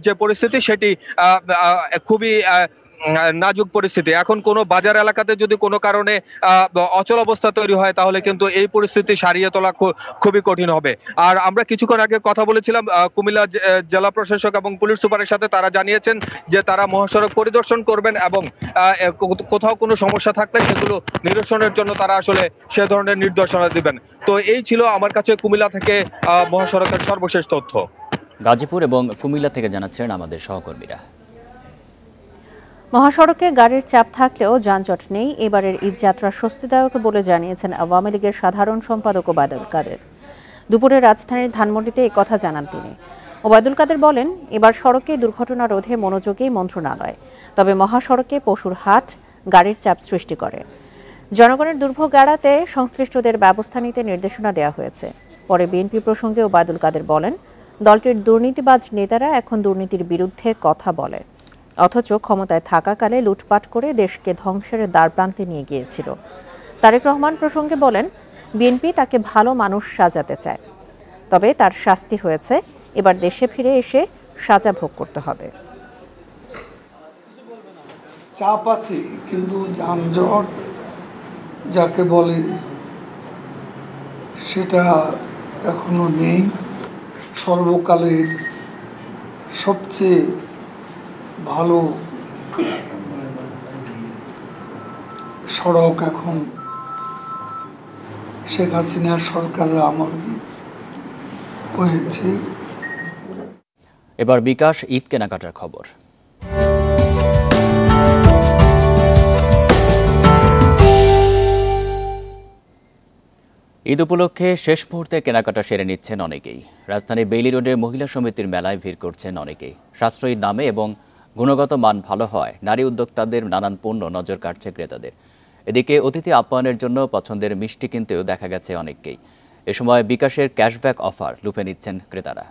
Speaker 20: যে পরিস্থিতি সেটি খুবই নাজুক পরিস্থিতি। এখন কোনো বাজার এলাকাতে যদি কোনো কারণে অচল অবস্থা তৈরি হয় তাহলে কিন্তু এই পরিস্থিতি সারিয়ে তোলা খুবই কঠিন হবে। আর আমরা কিছুক্ষণ আগে কথা বলেছিলাম কুমিল্লা জেলা প্রশাসক এবং পুলিশ সুপারের সাথে। তারা জানিয়েছেন যে তারা মহাসড়ক পরিদর্শন করবেন এবং কোথাও কোনো সমস্যা থাকলে সেগুলো নিরসনের জন্য তারা আসলে সে ধরনের নির্দেশনা দিবেন। তো এই ছিল আমার কাছে কুমিল্লা থেকে মহাসড়কের সর্বশেষ তথ্য।
Speaker 1: গাজীপুর এবং কুমিল্লা থেকে জানাচ্ছেন আমাদের সহকর্মীরা।
Speaker 2: মহাসড়কে গাড়ির চাপ থাকলেও যানজট নেই। এবারের ঈদযাত্রা স্বস্তিদায়ক বলে জানিয়েছেন আওয়ামী লীগের সাধারণ সম্পাদক ওবায়দুল কাদের। দুপুরে রাজধানীর ধানমন্ডিতে এই কথা জানান তিনি। ওবায়দুল কাদের বলেন, এবার সড়কে দুর্ঘটনা রোধে মনোযোগী মন্ত্রণালয়, তবে মহাসড়কে পশুর হাট গাড়ির চাপ সৃষ্টি করে। জনগণের দুর্ভোগ এড়াতে সংশ্লিষ্টদের ব্যবস্থা নিতে নির্দেশনা দেওয়া হয়েছে। পরে বিএনপি প্রসঙ্গে ওবায়দুল কাদের বলেন, দলটির দুর্নীতিবাজ নেতারা এখন দুর্নীতির বিরুদ্ধে কথা বলে, অথচ ক্ষমতায় থাকাকালে লুটপাট করে দেশকে ধ্বংসের দ্বারপ্রান্তে নিয়ে গিয়েছিল। তারেক রহমান প্রসঙ্গে বলেন, বিএনপি তাকে ভালো মানুষ সাজাতে চায়, তবে তার শাস্তি হয়েছে, এবার দেশে ফিরে এসে সাজা ভোগ করতে হবে।
Speaker 21: চাপ আছে, কিন্তু যানজট যাকে বলে সেটা এখনো নেই। সর্বকালের সবচেয়ে ভালো সড়ক এখন শেখ হাসিনার সরকারের আমলে হয়েছে।
Speaker 1: এবার বিকাশ ঈদ কেনাকাটার খবর। ঈদ উপলক্ষে শেষ মুহূর্তে কেনাকাটা সেরে নিচ্ছেন অনেকেই। রাজধানী বেইলি রোডে মহিলা সমিতির মেলায় ভিড় করছেন অনেকেই। সাশ্রয়ী দামে এবং গুণগত মান ভালো হয় নারী উদ্যোক্তাদের নানান পণ্য নজর কাটছে ক্রেতাদের। এদিকে অতিথি আপ্যায়নের জন্য পছন্দের মিষ্টি কিনতেও দেখা গেছে অনেককেই। এ সময় বিকাশের ক্যাশব্যাক অফার লুফে নিচ্ছেন ক্রেতারা।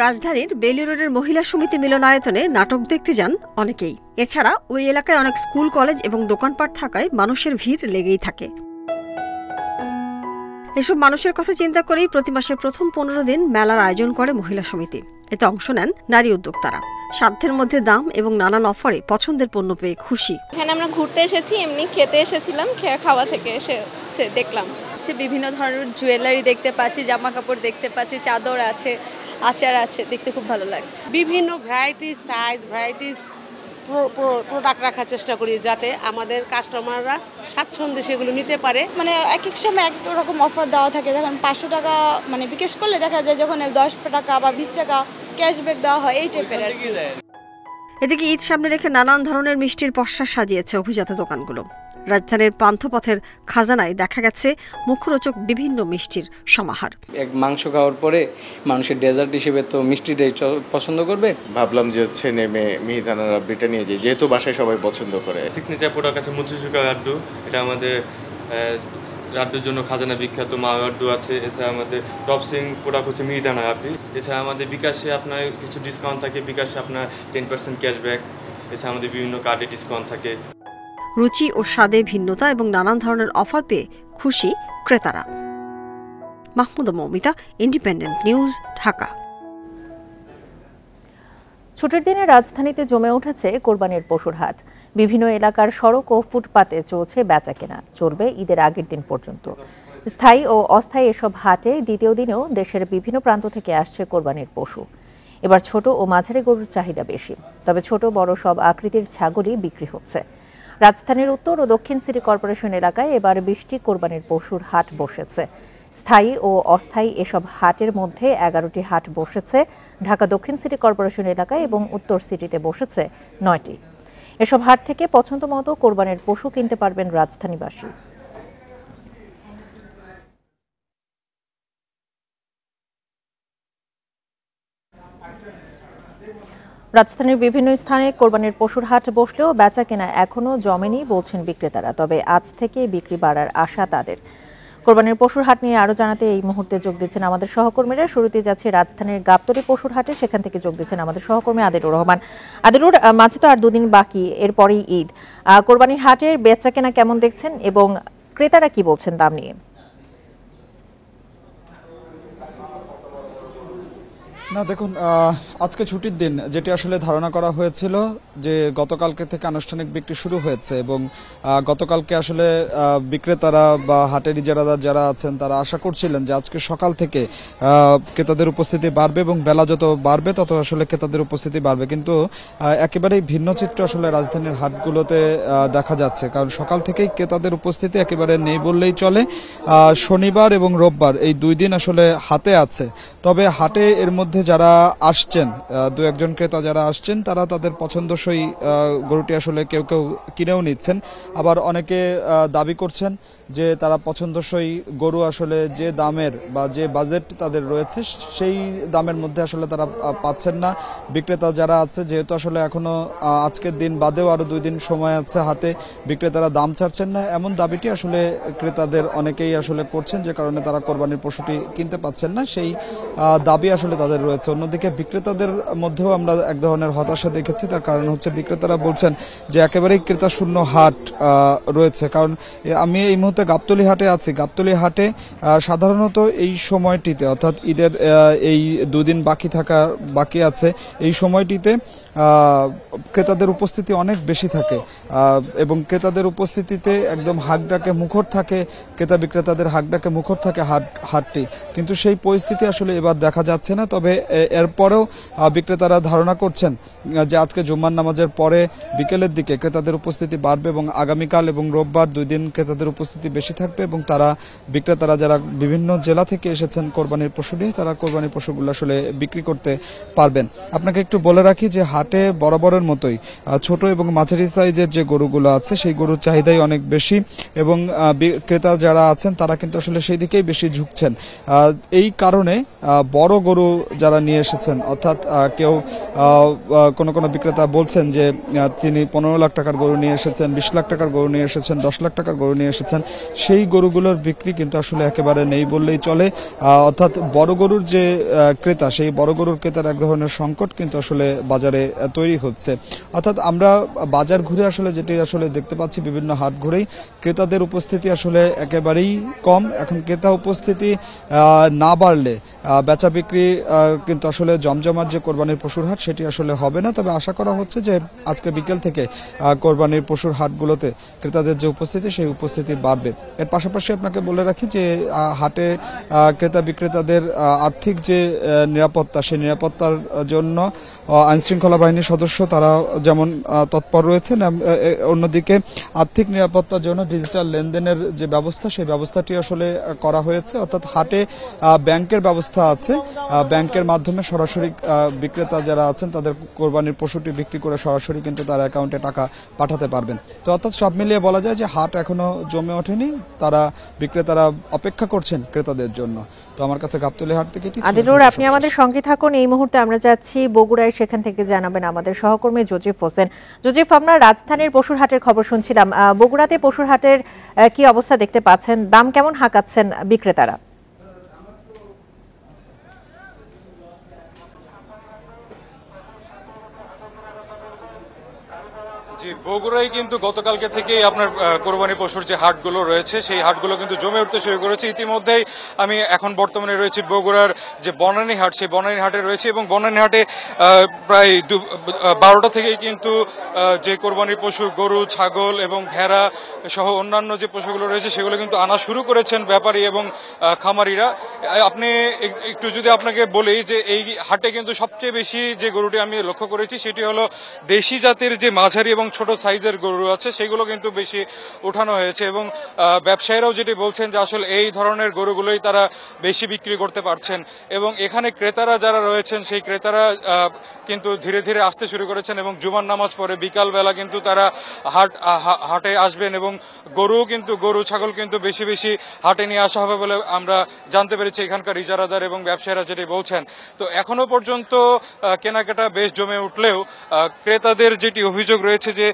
Speaker 7: রাজধানীর বেইলি রোডের মহিলা সমিতি মিলনায়তনে নাটক দেখতে যান অনেকেই। এছাড়া ওই এলাকায় অনেক স্কুল, কলেজ এবং দোকানপাট থাকায় মানুষের ভিড় লেগেই থাকে। এসব মানুষের কথা চিন্তা করেই প্রতি মাসের প্রথম 15 দিন মেলার আয়োজন করে মহিলা সমিতি। এতে অংশ নেন নারী উদ্যোক্তারা। সাধ্যের মধ্যে দাম এবং নানান অফারে পছন্দের পণ্য পেয়ে খুশি।
Speaker 10: এখানে আমরা ঘুরতে এসেছি, এমনি খেতে এসেছিলাম, খাওয়া থেকে এসে দেখলাম বিভিন্ন ধরনের জুয়েলারি দেখতে পাচ্ছি, জামা কাপড় দেখতে পাচ্ছি, চাদর আছে, আচার আছে, দেখতে খুব ভালো লাগছে।
Speaker 22: বিভিন্ন ভ্যারাইটিস সাইজ, ভ্যারাইটিস প্রোডাক্ট রাখার চেষ্টা করি যাতে আমাদের কাস্টমাররা স্বাচ্ছন্দ্যে সেগুলো নিতে পারে।
Speaker 6: মানে এক এক সময় এক রকম অফার দেওয়া থাকে। যখন 500 টাকা মানে বিকাশ করলে দেখা যায় যখন 10 টাকা বা 20 টাকা ক্যাশব্যাক দেওয়া হয়, এই টাইপের আর কি।
Speaker 7: এদিকে ঈদ সামনে রেখে নানান ধরনের মিষ্টির পসরা সাজিয়েছে অভিজাত দোকানগুলো। রাজধানীর পান্থপথের খাজানায় দেখা গেছে মুখরোচক বিভিন্ন মিষ্টির সমাহার।
Speaker 23: এক মাংস খাওয়ার পরে মানুষের ডেজার্ট হিসেবে তো মিষ্টিটাই পছন্দ করবে।
Speaker 24: ভাবলাম যে হচ্ছে নেমে মিহিদানা রাবড়িটা নিয়ে যাই, যেহেতু বাসায় সবাই পছন্দ করে।
Speaker 25: সিগনেচার প্রোডাক্ট আছে মুচুচুকা লাড্ডু, এটা আমাদের লাড্ডুর জন্য খাজানা বিখ্যাত। মা লাড্ডু আছে। এছাড়া আমাদের টপসিং প্রোডাক্ট হচ্ছে মিহিদানা রাবড়ি। এছাড়া আমাদের বিকাশে আপনার কিছু ডিসকাউন্ট থাকে, বিকাশে আপনার 10% ক্যাশব্যাক। এছাড়া আমাদের বিভিন্ন কার্ডে ডিসকাউন্ট থাকে।
Speaker 7: রুচি ও স্বাদে ভিন্নতা এবং নানান ধরনের অফার পেয়ে খুশি ক্রেতারা। Mahmuda Moumita, independent news, Dhaka.
Speaker 2: ছুটির দিনে রাজধানীতে জমে উঠেছে কোরবানির পশুর হাট। বিভিন্ন এলাকার সড়ক ও ফুটপাতে চলছে বেচাকেনা, চলবে ঈদের আগের দিন পর্যন্ত। স্থায়ী ও অস্থায়ী এসব হাটে দ্বিতীয় দিনেও দেশের বিভিন্ন প্রান্ত থেকে আসছে কোরবানির পশু। এবার ছোট ও মাঝারি গরুর চাহিদা বেশি, তবে ছোট বড় সব আকৃতির ছাগলই বিক্রি হচ্ছে। রাজধানীর উত্তর ও দক্ষিণ সিটি কর্পোরেশন এলাকায় এবার 20টি কোরবানির পশুর হাট বসেছে। স্থায়ী ও অস্থায়ী এসব হাটের মধ্যে 11টি হাট বসেছে ঢাকা দক্ষিণ সিটি কর্পোরেশন এলাকায় এবং উত্তর সিটিতে বসেছে 9টি। এসব হাট থেকে পছন্দ মতো কোরবানির পশু কিনতে পারবেন রাজধানীবাসী। রাজধানীর বিভিন্ন স্থানে কোরবানির পশুর হাট বসলেও বেচা কেনা এখনও জমেনি বলছেন বিক্রেতারা। তবে আজ থেকে বিক্রি বাড়ার আশা তাদের। কোরবানির পশুর হাট নিয়ে আরো জানাতে এই মুহূর্তে যোগ দিচ্ছেন আমাদের সহকর্মীরা। শুরুতে যাচ্ছে রাজধানীর গাবতলী পশুর হাটে, সেখান থেকে যোগ দিচ্ছেন আমাদের সহকর্মী আদিলুর রহমান। আদিলুর, মাঝে তো আর দুদিন বাকি, এরপরেই ঈদ। কোরবানির হাটের বেচা কেনা কেমন দেখছেন এবং ক্রেতারা কি বলছেন দাম নিয়ে?
Speaker 3: না দেখুন, আজকে ছুটির দিন, যেটি আসলে ধারণা করা হয়েছিল যে গতকালকে থেকে আনুষ্ঠানিক বিক্রি শুরু হয়েছে এবং গতকালকে আসলে বিক্রেতারা বা হাটের ইজারাদার যারা আছেন তারা আশা করছিলেন যে আজকে সকাল থেকে ক্রেতাদের উপস্থিতি বাড়বে এবং বেলা যত বাড়বে তত আসলে ক্রেতাদের উপস্থিতি বাড়বে। কিন্তু একেবারেই ভিন্ন চিত্র আসলে রাজধানীর হাটগুলোতে দেখা যাচ্ছে, কারণ সকাল থেকেই ক্রেতাদের উপস্থিতি একেবারে নেই বললেই চলে। শনিবার এবং রোববার এই দুই দিন আসলে হাতে আছে। তবে হাটে এর মধ্যে যারা আসছেন, দু একজন ক্রেতা যারা আসছেন, তারা তাদের পছন্দসই গরুটি আসলে কেউ কেউ কিনেও নিচ্ছেন। আবার অনেকে দাবি করছেন যে তারা পছন্দসই গরু আসলে যে দামের বা যে বাজেট তাদের রয়েছে সেই দামের মধ্যে আসলে তারা পাচ্ছেন না। বিক্রেতা যারা আছে, যেহেতু আসলে এখনো আজকের দিন বাদেও আরো 2 দিন সময় আছে হাতে, বিক্রেতারা দাম ছাড়ছেন না, এমন দাবিটি আসলে ক্রেতাদের অনেকেই আসলে করছেন, যে কারণে তারা কোরবানির পশুটি কিনতে পাচ্ছেন না, সেই দাবি আসলে তাদের রয়েছে। অন্যদিকে বিক্রেতাদের মধ্যেও আমরা এক ধরনের হতাশা দেখেছি। তার কারণ হচ্ছে বিক্রেতারা বলছেন যে একেবারেই ক্রেতা শূন্য হাট রয়েছে। কারণ আমি এই মুহূর্তে গাবতলী হাটে আছি। গাবতলী হাটে সাধারণত এই সময়টিতে, অর্থাৎ ঈদের এই 2 দিন বাকি আছে, এই সময়টিতে ক্রেতাদের উপস্থিতি অনেক বেশি থাকে এবং ক্রেতাদের উপস্থিতিতে একদম হাঁকডাকে মুখর থাকে, ক্রেতা বিক্রেতাদের হাঁকডাকে মুখর থাকে হাটটি। কিন্তু সেই পরিস্থিতি আসলে এবার দেখা যাচ্ছে না। তবে এরপরেও বিক্রেতারা ধারণা করছেন যে আজকে জুম্মার নামাজের পরে বিকেলের দিকে ক্রেতাদের উপস্থিতি বাড়বে এবং আগামীকাল এবং রোববার 2 দিন ক্রেতাদের উপস্থিতি বেশি থাকবে এবং বিক্রেতারা যারা বিভিন্ন জেলা থেকে এসেছেন কোরবানির পশু নিয়ে, তারা কোরবানির পশুগুলো আসলে বিক্রি করতে পারবেন। আপনাকে একটু বলে রাখি যে হাটে বরাবরের মতোই ছোট এবং মাঝারি সাইজের যে গরুগুলো আছে সেই গরুর চাহিদাই অনেক বেশি এবং ক্রেতা যারা আছেন তারা কিন্তু আসলে সেই দিকেই বেশি ঝুঁকছেন। এই কারণে বড় গরু যারা নিয়ে এসেছেন, অর্থাৎ কেউ কোনো বিক্রেতা বলছেন যে তিনি 15 লাখ টাকার গরু নিয়ে এসেছেন, 20 লাখ টাকার গরু নিয়ে এসেছেন, 10 লাখ টাকার গরু নিয়ে এসেছেন, সেই গরুগুলোর বিক্রি কিন্তু আসলে একেবারে নেই বললেই চলে। অর্থাৎ বড় গরুর যে ক্রেতা, সেই বড় গরুর ক্রেতার এক ধরনের সংকট কিন্তু আসলে বাজারে তৈরি হচ্ছে। অর্থাৎ আমরা বাজার ঘুরে আসলে যেটি আসলে দেখতে পাচ্ছি, বিভিন্ন হাট ঘুরেই ক্রেতাদের উপস্থিতি আসলে একেবারেই কম। এখন ক্রেতা উপস্থিতি না বাড়লে বেচা বিক্রি কিন্তু আসলে জমজমার যে কোরবানির পশুর হাট সেটি আসলে হবে না। তবে আশা করা হচ্ছে যে আজকে বিকেল থেকে কোরবানির পশুর হাটগুলোতে ক্রেতাদের যে উপস্থিতি, সেই উপস্থিতি বাড়বে। এর পাশাপাশি আপনাকে বলে রাখি যে হাটে ক্রেতা বিক্রেতাদের আর্থিক যে নিরাপত্তা, সেই নিরাপত্তার জন্য আইনশৃঙ্খলা বাহিনীর সদস্য তারা যেমন তৎপর রয়েছেন, অন্যদিকে আর্থিক নিরাপত্তার জন্য ডিজিটাল লেনদেনের যে ব্যবস্থা, সেই ব্যবস্থাটি আসলে করা হয়েছে। অর্থাৎ হাটে ব্যাংকের ব্যবস্থা আছে, ব্যাংকের মাধ্যমে সরাসরি বিক্রেতা যারা আছেন তাদের কোরবানির পশুটি বিক্রি করে সরাসরি কিন্তু তার অ্যাকাউন্টে টাকা পাঠাতে পারবেন। তো অর্থাৎ সব মিলিয়ে বলা যায় যে হাট এখনো জমে ওঠেনি, বিক্রেতারা অপেক্ষা করছেন ক্রেতাদের জন্য। তো আমার কাছে গাবতলী হাট থেকে
Speaker 2: আদিলুর, আপনি আমাদের সঙ্গে থাকুন। এই মুহূর্তে আমরা যাচ্ছি বগুড়ায়, সেখান থেকে জানাবেন আমাদের সহকর্মী জজিফ হোসেন। জজিফ, আমরা রাজধানীর পশুর হাটের খবর শুনছিলাম, বগুড়াতে পশুর হাটের কি অবস্থা দেখতে পাচ্ছেন? দাম কেমন হাঁকাচ্ছেন বিক্রেতারা?
Speaker 4: জি, বগুড়ায় কিন্তু গতকালকে থেকেই আপনার কোরবানি পশুর যে হাটগুলো রয়েছে সেই হাটগুলো কিন্তু জমে উঠতে শুরু করেছে। ইতিমধ্যেই আমি এখন বর্তমানে রয়েছি বগুড়ার যে বনানী হাট, সেই বনানী হাটে রয়েছে এবং বনানী হাটে প্রায় 12টা থেকেই কিন্তু যে কোরবানির পশু, গরু, ছাগল এবং ভেড়া সহ অন্যান্য যে পশুগুলো রয়েছে সেগুলো কিন্তু আনা শুরু করেছেন ব্যাপারী এবং খামারিরা। আপনি একটু যদি আপনাকে বলি যে এই হাটে কিন্তু সবচেয়ে বেশি যে গরুটি আমি লক্ষ্য করেছি সেটি হলো দেশি জাতের যে মাঝারি এবং ছোট সাইজের গরু আছে সেগুলো কিন্তু বেশি উঠানো হয়েছে এবং ব্যবসায়ীরাও যেটি বলছেন যে আসলে এই ধরনের গরুগুলোই তারা বেশি বিক্রি করতে পারছেন এবং এখানে ক্রেতারা যারা রয়েছেন সেই ক্রেতারা কিন্তু ধীরে ধীরে আসতে শুরু করেছেন এবং জুমার নামাজ পরে বিকালবেলা কিন্তু তারা হাটে আসবেন এবং গরু ছাগল কিন্তু বেশি বেশি হাটে নিয়ে আসা হবে বলে আমরা জানতে পেরেছি এখানকার ইজারাদার এবং ব্যবসায়ীরা যেটি বলছেন। তো এখনো পর্যন্ত কেনাকাটা বেশ জমে উঠলেও ক্রেতাদের যেটি অভিযোগ রয়েছে যে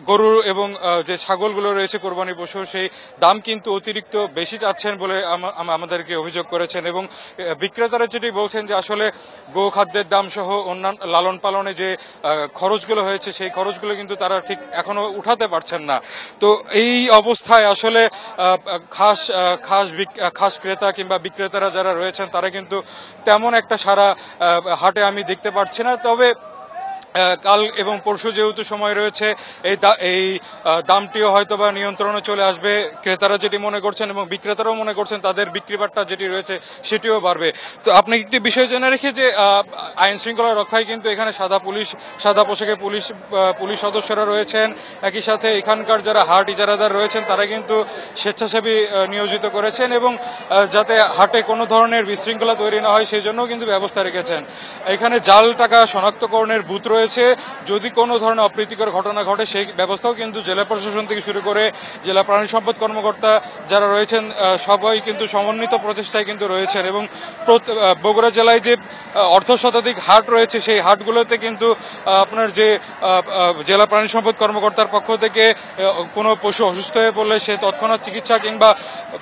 Speaker 4: গরু এবং যে ছাগলগুলো রয়েছে কোরবানি পশু সেই দাম কিন্তু অতিরিক্ত বেশি চাচ্ছেন বলে আমাদেরকে অভিযোগ করেছেন এবং বিক্রেতারা যেটি বলছেন যে আসলে গোখাদ্যের দাম সহ অন্যান্য লালন পালনে যে খরচগুলো হয়েছে সেই খরচগুলো কিন্তু তারা ঠিক এখনো উঠাতে পারছেন না। তো এই অবস্থায় আসলে খাস ক্রেতা কিংবা বিক্রেতারা যারা রয়েছেন তারা কিন্তু তেমন একটা সারা হাটে আমি দেখতে পাচ্ছি না। তবে কাল এবং পরশু যেহেতু সময় রয়েছে এই দামটিও হয়তো বা নিয়ন্ত্রণে চলে আসবে ক্রেতারা যেটি মনে করছেন এবং বিক্রেতারাও মনে করছেন তাদের বিক্রি বাট্টা যেটি রয়েছে সেটিও বাড়বে। তো আপনি একটি বিষয় জেনে রেখে যে আইন শৃঙ্খলা রক্ষায় কিন্তু এখানে সাদা পোশাকে পুলিশ সদস্যরা রয়েছেন, একই সাথে এখানকার যারা হাট ইজারাদার রয়েছেন তারা কিন্তু স্বেচ্ছাসেবী নিয়োজিত করেছেন এবং যাতে হাটে কোনো ধরনের বিশৃঙ্খলা তৈরি না হয় সেই জন্যও কিন্তু ব্যবস্থা রেখেছেন। এখানে জাল টাকা শনাক্তকরণের বুথ রয়েছে, যদি কোনো ধরনের অপ্রীতিকর ঘটনা ঘটে সেই ব্যবস্থাও কিন্তু জেলা প্রশাসন থেকে শুরু করে জেলা প্রাণী সম্পদ কর্মকর্তা যারা রয়েছেন সবাই কিন্তু সমন্বিত প্রচেষ্টায় কিন্তু রয়েছেন এবং বগুড়া জেলায় যে অর্ধ শতাধিক হাট রয়েছে সেই হাটগুলোতে কিন্তু আপনার যে জেলা প্রাণী সম্পদ কর্মকর্তার পক্ষ থেকে কোনো পশু অসুস্থ হয়ে পড়লে সে তৎক্ষণাৎ চিকিৎসা কিংবা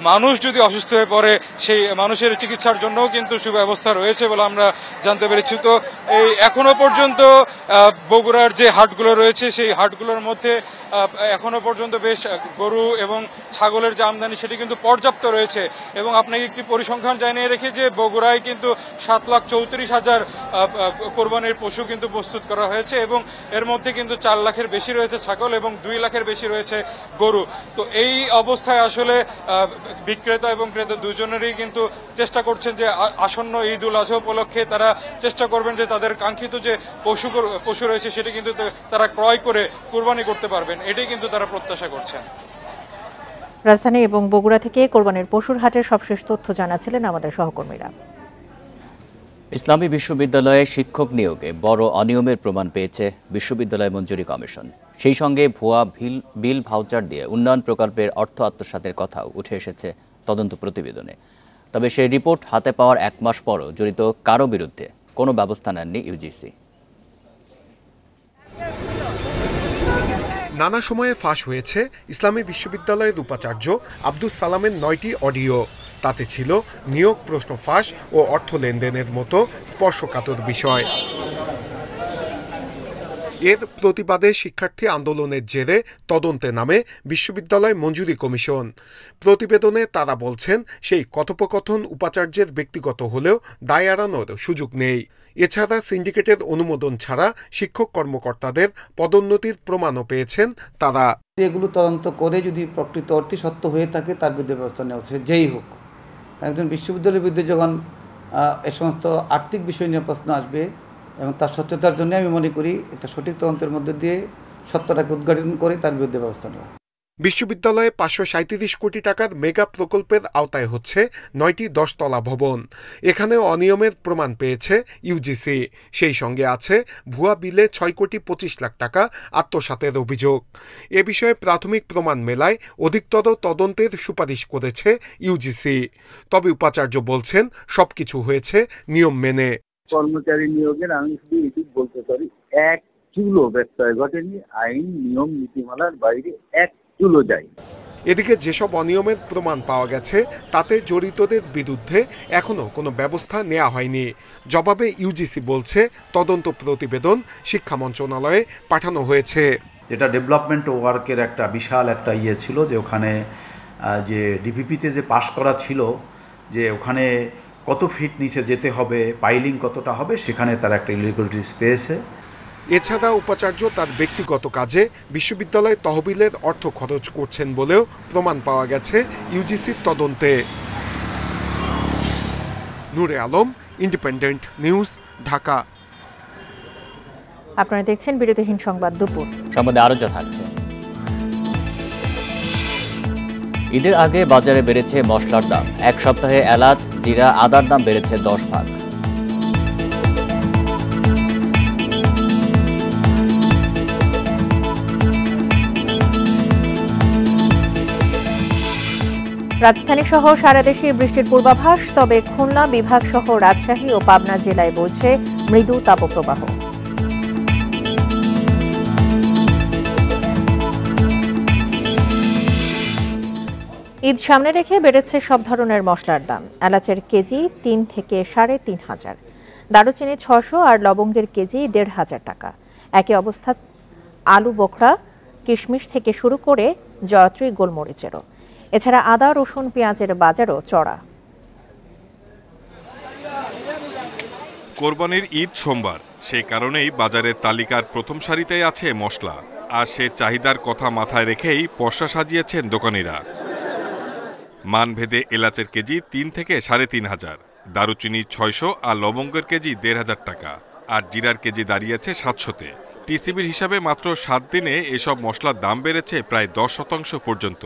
Speaker 4: মানুষ যদি অসুস্থ হয়ে পড়ে সেই মানুষের চিকিৎসার জন্যও কিন্তু সুব্যবস্থা রয়েছে বলে আমরা জানতে পেরেছি। তো এই এখনো পর্যন্ত বগুড়ার যে হাটগুলো রয়েছে সেই হাটগুলোর মধ্যে এখনো পর্যন্ত বেশ গরু এবং ছাগলের যে আমদানি সেটি কিন্তু পর্যাপ্ত রয়েছে এবং আপনাকে একটি পরিসংখ্যান জানিয়ে রেখে যে বগুড়ায় কিন্তু 7,34,000 কোরবানির পশু কিন্তু প্রস্তুত করা হয়েছে এবং এর মধ্যে কিন্তু 4 লাখের বেশি রয়েছে ছাগল এবং 2 লাখের বেশি রয়েছে গরু। তো এই অবস্থায় আসলে বিক্রেতা এবং ক্রেতা দুজনেরই কিন্তু চেষ্টা করছেন যে আসন্ন ঈদ উল আজহা উপলক্ষে তারা চেষ্টা করবেন যে তাদের কাঙ্ক্ষিত যে পশু রয়েছে সেটি কিন্তু তারা ক্রয় করে কোরবানি করতে পারবেন, এটাই কিন্তু তারা প্রত্যাশা করছেন।
Speaker 2: রাজধানী এবং বগুড়া থেকে কোরবানির পশুর হাটের সবশেষ তথ্য জানাচ্ছিলেন আমাদের সহকর্মীরা।
Speaker 1: ইসলামী বিশ্ববিদ্যালয়ে শিক্ষক নিয়োগে বড় অনিয়মের প্রমাণ পেয়েছে বিশ্ববিদ্যালয় মঞ্জুরি কমিশন। সেই সঙ্গে ভুয়া বিল ভাউচার দিয়ে উন্নয়ন প্রকল্পের অর্থ আত্মসাতের কথাও উঠে এসেছে তদন্ত প্রতিবেদনে। তবে সেই রিপোর্ট হাতে পাওয়ার 1 মাস পরও জড়িত কারো বিরুদ্ধে কোনো ব্যবস্থা নেননি ইউজিসি।
Speaker 5: নানা সময়ে ফাঁস হয়েছে ইসলামী বিশ্ববিদ্যালয়ের উপাচার্য আব্দুস সালামের 9টি অডিও। তাতে ছিল নিয়োগ প্রশ্ন ফাঁস ও অর্থ লেনদেনের মতো স্পর্শকাতর বিষয়। এর প্রতিবাদে শিক্ষার্থী আন্দোলনের জেরে তদন্তে নামে বিশ্ববিদ্যালয় মঞ্জুরি কমিশন। প্রতিবেদনে তারা বলছেন সেই কথোপকথন উপাচার্যের ব্যক্তিগত হলেও দায় এড়ানোর সুযোগ নেই। এছাড়া সিন্ডিকেটের অনুমোদন ছাড়া শিক্ষক কর্মকর্তাদের পদোন্নতির প্রমাণও পেয়েছেন তারা।
Speaker 8: এগুলো তদন্ত করে যদি প্রকৃত অর্থে সত্য হয়ে থাকে তার বিরুদ্ধে ব্যবস্থা নেওয়া হচ্ছে, যেই হোক। একজন বিশ্ববিদ্যালয়ের বিরুদ্ধে যখন এ সমস্ত আর্থিক বিষয় নিয়ে প্রশ্ন আসবে এবং তার স্বচ্ছতার জন্য আমি মনে করি একটা সঠিক তদন্তের মধ্যে দিয়ে সত্যটাকে উদ্ঘাটন করে তার বিরুদ্ধে ব্যবস্থা নেওয়া।
Speaker 5: বিশ্ববিদ্যালয়ে 537 কোটি টাকার মেগা প্রকল্পের আওতায় হচ্ছে 9টি 10তলা ভবন। এখানেও অনিয়মের প্রমাণ পেয়েছে ইউজিসি। সেই সঙ্গে আছে ভুয়া বিলে 6 কোটি 25 লাখ টাকা আত্মসাতের অভিযোগ। এ বিষয়ে প্রাথমিক প্রমাণ মেলায় অধিকতর তদন্তের সুপারিশ করেছে ইউজিসি। তবে উপাচার্য বলছেন সবকিছু হয়েছে নিয়ম মেনে।
Speaker 9: কর্মচারী নিয়োগের আমি শুধু এটি বলতে পারি, এক চুলো ব্যত্যয় ঘটেনি, আইন নিয়ম নীতিমালার বাইরে এক চুলো যায়।
Speaker 5: এদিকে যেসব অনিয়মের প্রমাণ পাওয়া গেছে তাতে জড়িতদের বিরুদ্ধে এখনো কোনো ব্যবস্থা নেওয়া হয়নি। জবাবে ইউজিসি বলছে তদন্ত প্রতিবেদন শিক্ষা মন্ত্রণালয়ে পাঠানো হয়েছে।
Speaker 11: যেটা ডেভেলপমেন্ট ওয়ার্কের একটা বিশাল একটা ছিল যে ওখানে যে ডিপিপিতে যে পাশ করা ছিল যে ওখানে কত ফিট নিচে যেতে হবে, পাইলিং কতটা হবে, সেখানে তার একটা ইলিগেলিটিস পেয়েছে।
Speaker 5: এছাড়া উপাচার্য তার ব্যক্তিগত কাজে বিশ্ববিদ্যালয় তহবিলের অর্থ খরচ করছেন বলেও প্রমাণ পাওয়া গেছে ইউজিসির তদন্তে। নূরে আলম, ইন্ডিপেন্ডেন্ট নিউজ, ঢাকা।
Speaker 2: আপনারা দেখছেন বিরতিহীন সংবাদ দুপুর।
Speaker 1: সংবাদে আরো যা থাকছে। ঈদের আগে বাজারে বেড়েছে মশলার দাম। এক সপ্তাহে এলাচ, জিরা, আদার দাম বেড়েছে 10 ভাগ।
Speaker 2: রাজধানী সহ সারা দেশে বৃষ্টির পূর্বাভাস, তবে খুলনা বিভাগ সহ রাজশাহী ও পাবনা জেলায় বইছে মৃদু তাপপ্রবাহ। ঈদ সামনে রেখে বেড়েছে সব ধরনের মশলার দাম। এলাচের কেজি 3 থেকে 3,500, দারুচিনি 600 আর লবঙ্গের কেজি 1,500 টাকা। একই অবস্থা আলু বোখরা, কিশমিশ থেকে শুরু করে জয়ত্রী গোলমরিচেরও। এছাড়া আদা, রসুন, পেঁয়াজের বাজারও চড়া।
Speaker 12: কোরবানির ঈদ সোমবার, সে কারণেই বাজারের তালিকার প্রথম সারিতেই আছে মশলা। আর সে চাহিদার কথা মাথায় রেখেই পসরা সাজিয়েছেন দোকানিরা। মানভেদে এলাচের কেজি 3 থেকে 3,500, দারুচিনি 600 আর লবঙ্গের কেজি 1,500 টাকা। আর জিরার কেজি দাঁড়িয়েছে 700-তে। টিসিবির হিসাবে মাত্র 7 দিনে এসব মশলার দাম বেড়েছে প্রায় 10% পর্যন্ত।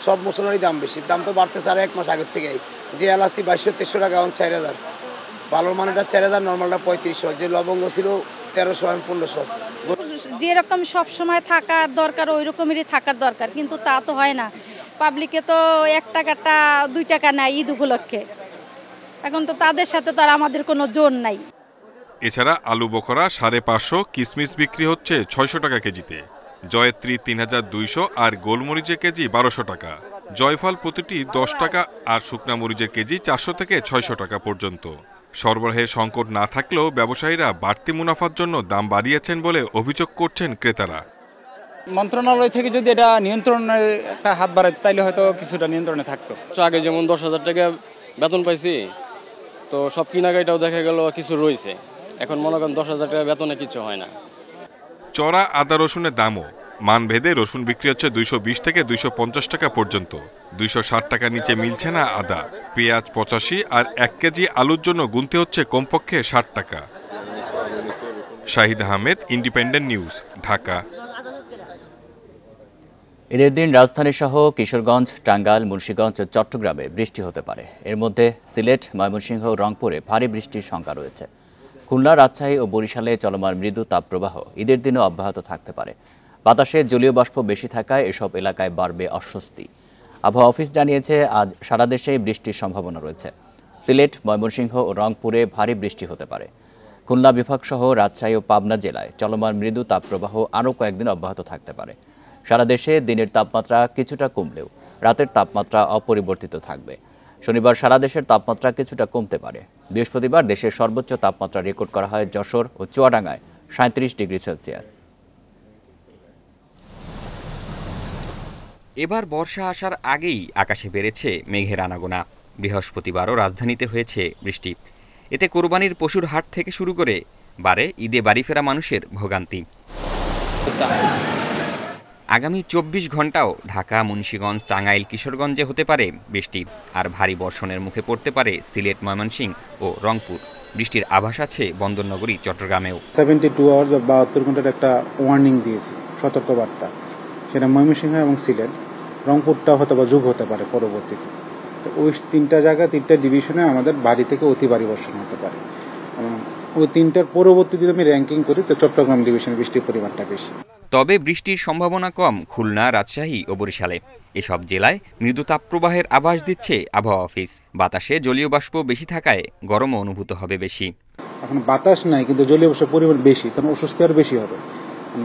Speaker 13: সব মশলারই দাম বেশি, দাম তো বাড়তেছে আর 1 মাস আগের থেকেই। যে এলাচি 2200-2300 টাকা, এখন 4000। ভালো মানেটা 4000, নর্মালটা 3500। যে লবঙ্গ ছিল 1300, এখন 1500।
Speaker 15: যেরকম সব সময় থাকার দরকার ওই রকমেরই থাকার দরকার, কিন্তু তা তো হয় না। পাবলিকে তো 1 টাকাটা 2 টাকা নেয় ঈদ উপলক্ষে, এখন তো তাদের সাথে তো আর আমাদের কোনো জোর নাই।
Speaker 12: এছাড়া আলু বোখরা 550, কিশমিশ বিক্রি হচ্ছে 600 টাকা কেজিতে, জয়ত্রী 3200 আর গোলমরিচের কেজি 1200 টাকা। জয়ফল প্রতিটি 10 টাকা আর শুকনা মরিচের কেজি 400 থেকে 600 টাকা পর্যন্ত। সরবরাহের সংকট না থাকলেও ব্যবসায়ীরা বাড়তি মুনাফার জন্য দাম বাড়িয়েছেন বলে অভিযোগ করছেন ক্রেতারা।
Speaker 17: মন্ত্রণালয় থেকে যদি এটা নিয়ন্ত্রণের একটা হাত বাড়াইতো তাইলে হয়তো কিছুটা নিয়ন্ত্রণে থাকতো।
Speaker 23: আগে যেমন 10,000 টাকা বেতন পাইছি, তো সব কেনাকাটাও দেখা গেল কিছু রয়েছে। এখন মনে করেন 10,000 টাকা বেতনে কিছু হয় না।
Speaker 12: চড়া আদা রসুনের দামও মানভেদে রসুন বিক্রি হচ্ছে 220 থেকে 250 টাকা পর্যন্ত। 260 টাকা নিচে মিলছে না আদা। পেঁয়াজ 85 আর 1 কেজি আলুর জন্য গুনতে হচ্ছে কমপক্ষে 60 টাকা। Shahid Ahmed, independent news, Dhaka.
Speaker 1: ঈদের দিন রাজধানী সহ কিশোরগঞ্জ, টাঙ্গাইল, মুন্সিগঞ্জ ও চট্টগ্রামে বৃষ্টি হতে পারে। এর মধ্যে সিলেট, ময়মনসিংহ ও রংপুরে ভারী বৃষ্টির শঙ্কা রয়েছে। খুলনা, রাজশাহী ও বরিশালে চলমান মৃদু তাপপ্রবাহ ঈদের দিনও অব্যাহত থাকতে পারে। বাতাসে জলীয় বাষ্প বেশি থাকায় এসব এলাকায় বাড়বে অস্বস্তি। আবহাওয়া অফিস জানিয়েছে আজ সারা দেশেই বৃষ্টির সম্ভাবনা রয়েছে। সিলেট, ময়মনসিংহ ও রংপুরে ভারী বৃষ্টি হতে পারে। খুলনা বিভাগ সহ রাজশাহী ও পাবনা জেলায় চলমান মৃদু তাপপ্রবাহ আরও কয়েকদিন অব্যাহত থাকতে পারে। সারা দেশে দিনের তাপমাত্রা কিছুটা কমলেও রাতের তাপমাত্রা অপরিবর্তিত থাকবে। শনিবার সারা দেশের তাপমাত্রা কিছুটা কমতে পারে। বৃহস্পতিবার দেশের সর্বোচ্চ তাপমাত্রা রেকর্ড করা হয় যশোর ও চুয়াডাঙ্গায় 37 ডিগ্রি সেলসিয়াস।
Speaker 18: এবার বর্ষা আসার আগেই আকাশে বেড়েছে মেঘের আনাগোনা। বৃহস্পতিবারও রাজধানীতে হয়েছে বৃষ্টি। এতে কোরবানির পশুর হাট থেকে শুরু করে বাড়ে ঈদে বাড়ি ফেরা মানুষের ভোগান্তি। আগামী 24 ঘন্টাও ঢাকা, মুন্সিগঞ্জ, টাঙ্গাইল, কিশোরগঞ্জে হতে পারে বৃষ্টি। আর ভারী বর্ষণের মুখে পড়তে পারে সিলেট, ময়মনসিংহ ও রংপুর। বৃষ্টির আভাস আছে বন্দরনগরী চট্টগ্রামেও।
Speaker 26: 72 আওয়ার্স বা 72 ঘন্টার একটা ওয়ার্নিং দিয়েছি, সতর্কবার্তা। সেটা ময়মনসিংহ এবং সিলেট, রংপুরটা হয়তো বা যোগ হতে পারে পরবর্তীতে। তো ওই 3টা জায়গা, 3টা ডিভিশনে আমাদের ভারী থেকে অতি ভারী বর্ষণ হতে পারে। ওই 3টার পরবর্তী যদি আমি র্যাঙ্কিং করি তো চট্টগ্রাম ডিভিশনে বৃষ্টির পরিমাণটা বেশি।
Speaker 18: তবে বৃষ্টির সম্ভাবনা কম খুলনা, রাজশাহী ও বরিশালে। এসব জেলায় মৃদু তাপপ্রবাহের আভাস দিচ্ছে আবহাওয়া অফিস। বাতাসে জলীয় বাষ্প বেশি থাকায় গরমও অনুভূত হবে বেশি।
Speaker 26: এখন বাতাস নাই কিন্তু জলীয় বাষ্পের পরিমাণ বেশি, তখন অস্বস্তি আরও বেশি হবে।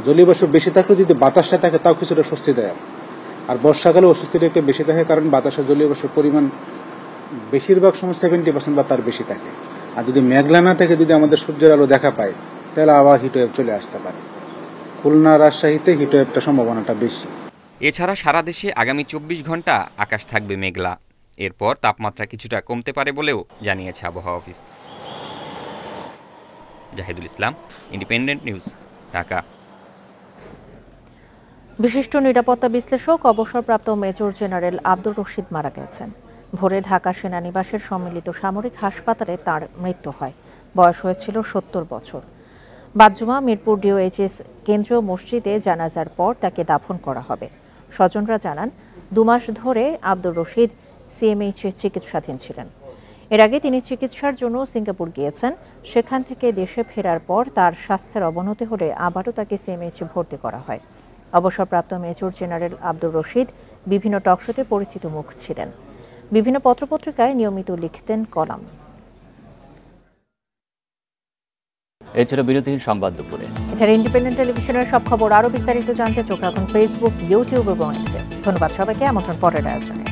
Speaker 26: জলীয় বাষ্প বেশি থাকলে যদি বাতাসটা থাকে তাও কিছুটা স্বস্তি দেয়। আর বর্ষাকালে অস্বস্তিটা একটু বেশি থাকে, কারণ বাতাসের জলীয় বাষ্পের পরিমাণ বেশিরভাগ সময় 70% বা তার বেশি থাকে। আর যদি মেঘলা না থাকে, যদি আমাদের সূর্যের আলো দেখা পায়, তাহলে আবার হিটওয়েভ চলে আসতে পারে। খুলনা, রাজশাহীতে হিটওয়েভটা সম্ভাবনাটা বেশি।
Speaker 18: এছাড়া সারা দেশে আগামী 24 ঘন্টা আকাশ থাকবে মেঘলা। এরপর তাপমাত্রা কিছুটা কমতে পারে বলেও জানিয়েছে আবহাওয়া অফিস। জাহিদুল ইসলাম, ইন্ডিপেন্ডেন্ট নিউজ, ঢাকা।
Speaker 2: বিশিষ্ট নিরাপত্তা বিশ্লেষক অবসরপ্রাপ্ত মেজর জেনারেল আব্দুর রশিদ মারা গেছেন। ভোরে ঢাকা সেনানিবাসের সম্মিলিত সামরিক হাসপাতালে তার মৃত্যু হয়। বয়স হয়েছিল 70 বছর। বাদ-জুমা মিরপুর ডিওএইচএস কেন্দ্রীয় মসজিদে জানাজার পর তাকে দাফন করা হবে। স্বজনরা জানান 2 মাস ধরে আব্দুর রশিদ সিএমএইচে চিকিৎসাধীন ছিলেন। এর আগে তিনি চিকিৎসার জন্য সিঙ্গাপুর গিয়েছেন। সেখান থেকে দেশে ফেরার পর তার স্বাস্থ্যের অবনতি হলে আবারও তাকে সিএমএইচে ভর্তি করা হয়। অবসরপ্রাপ্ত মেজর জেনারেল আব্দুর রশিদ বিভিন্ন টকশোতে পরিচিত মুখ ছিলেন। বিভিন্ন পত্রপত্রিকায় নিয়মিত লিখতেন কলাম।
Speaker 1: এছাড়া বিরতিহীন সংবাদ দুপুরে।
Speaker 2: এছাড়া ইন্ডিপেন্ডেন্ট টেলিভিশনের সব খবর আরও বিস্তারিত জানতে চোখ রাখুন ফেসবুক, ইউটিউব এবং এক্সে। ধন্যবাদ সবাইকে। আমন্ত্রণ পরের আয়োজনে।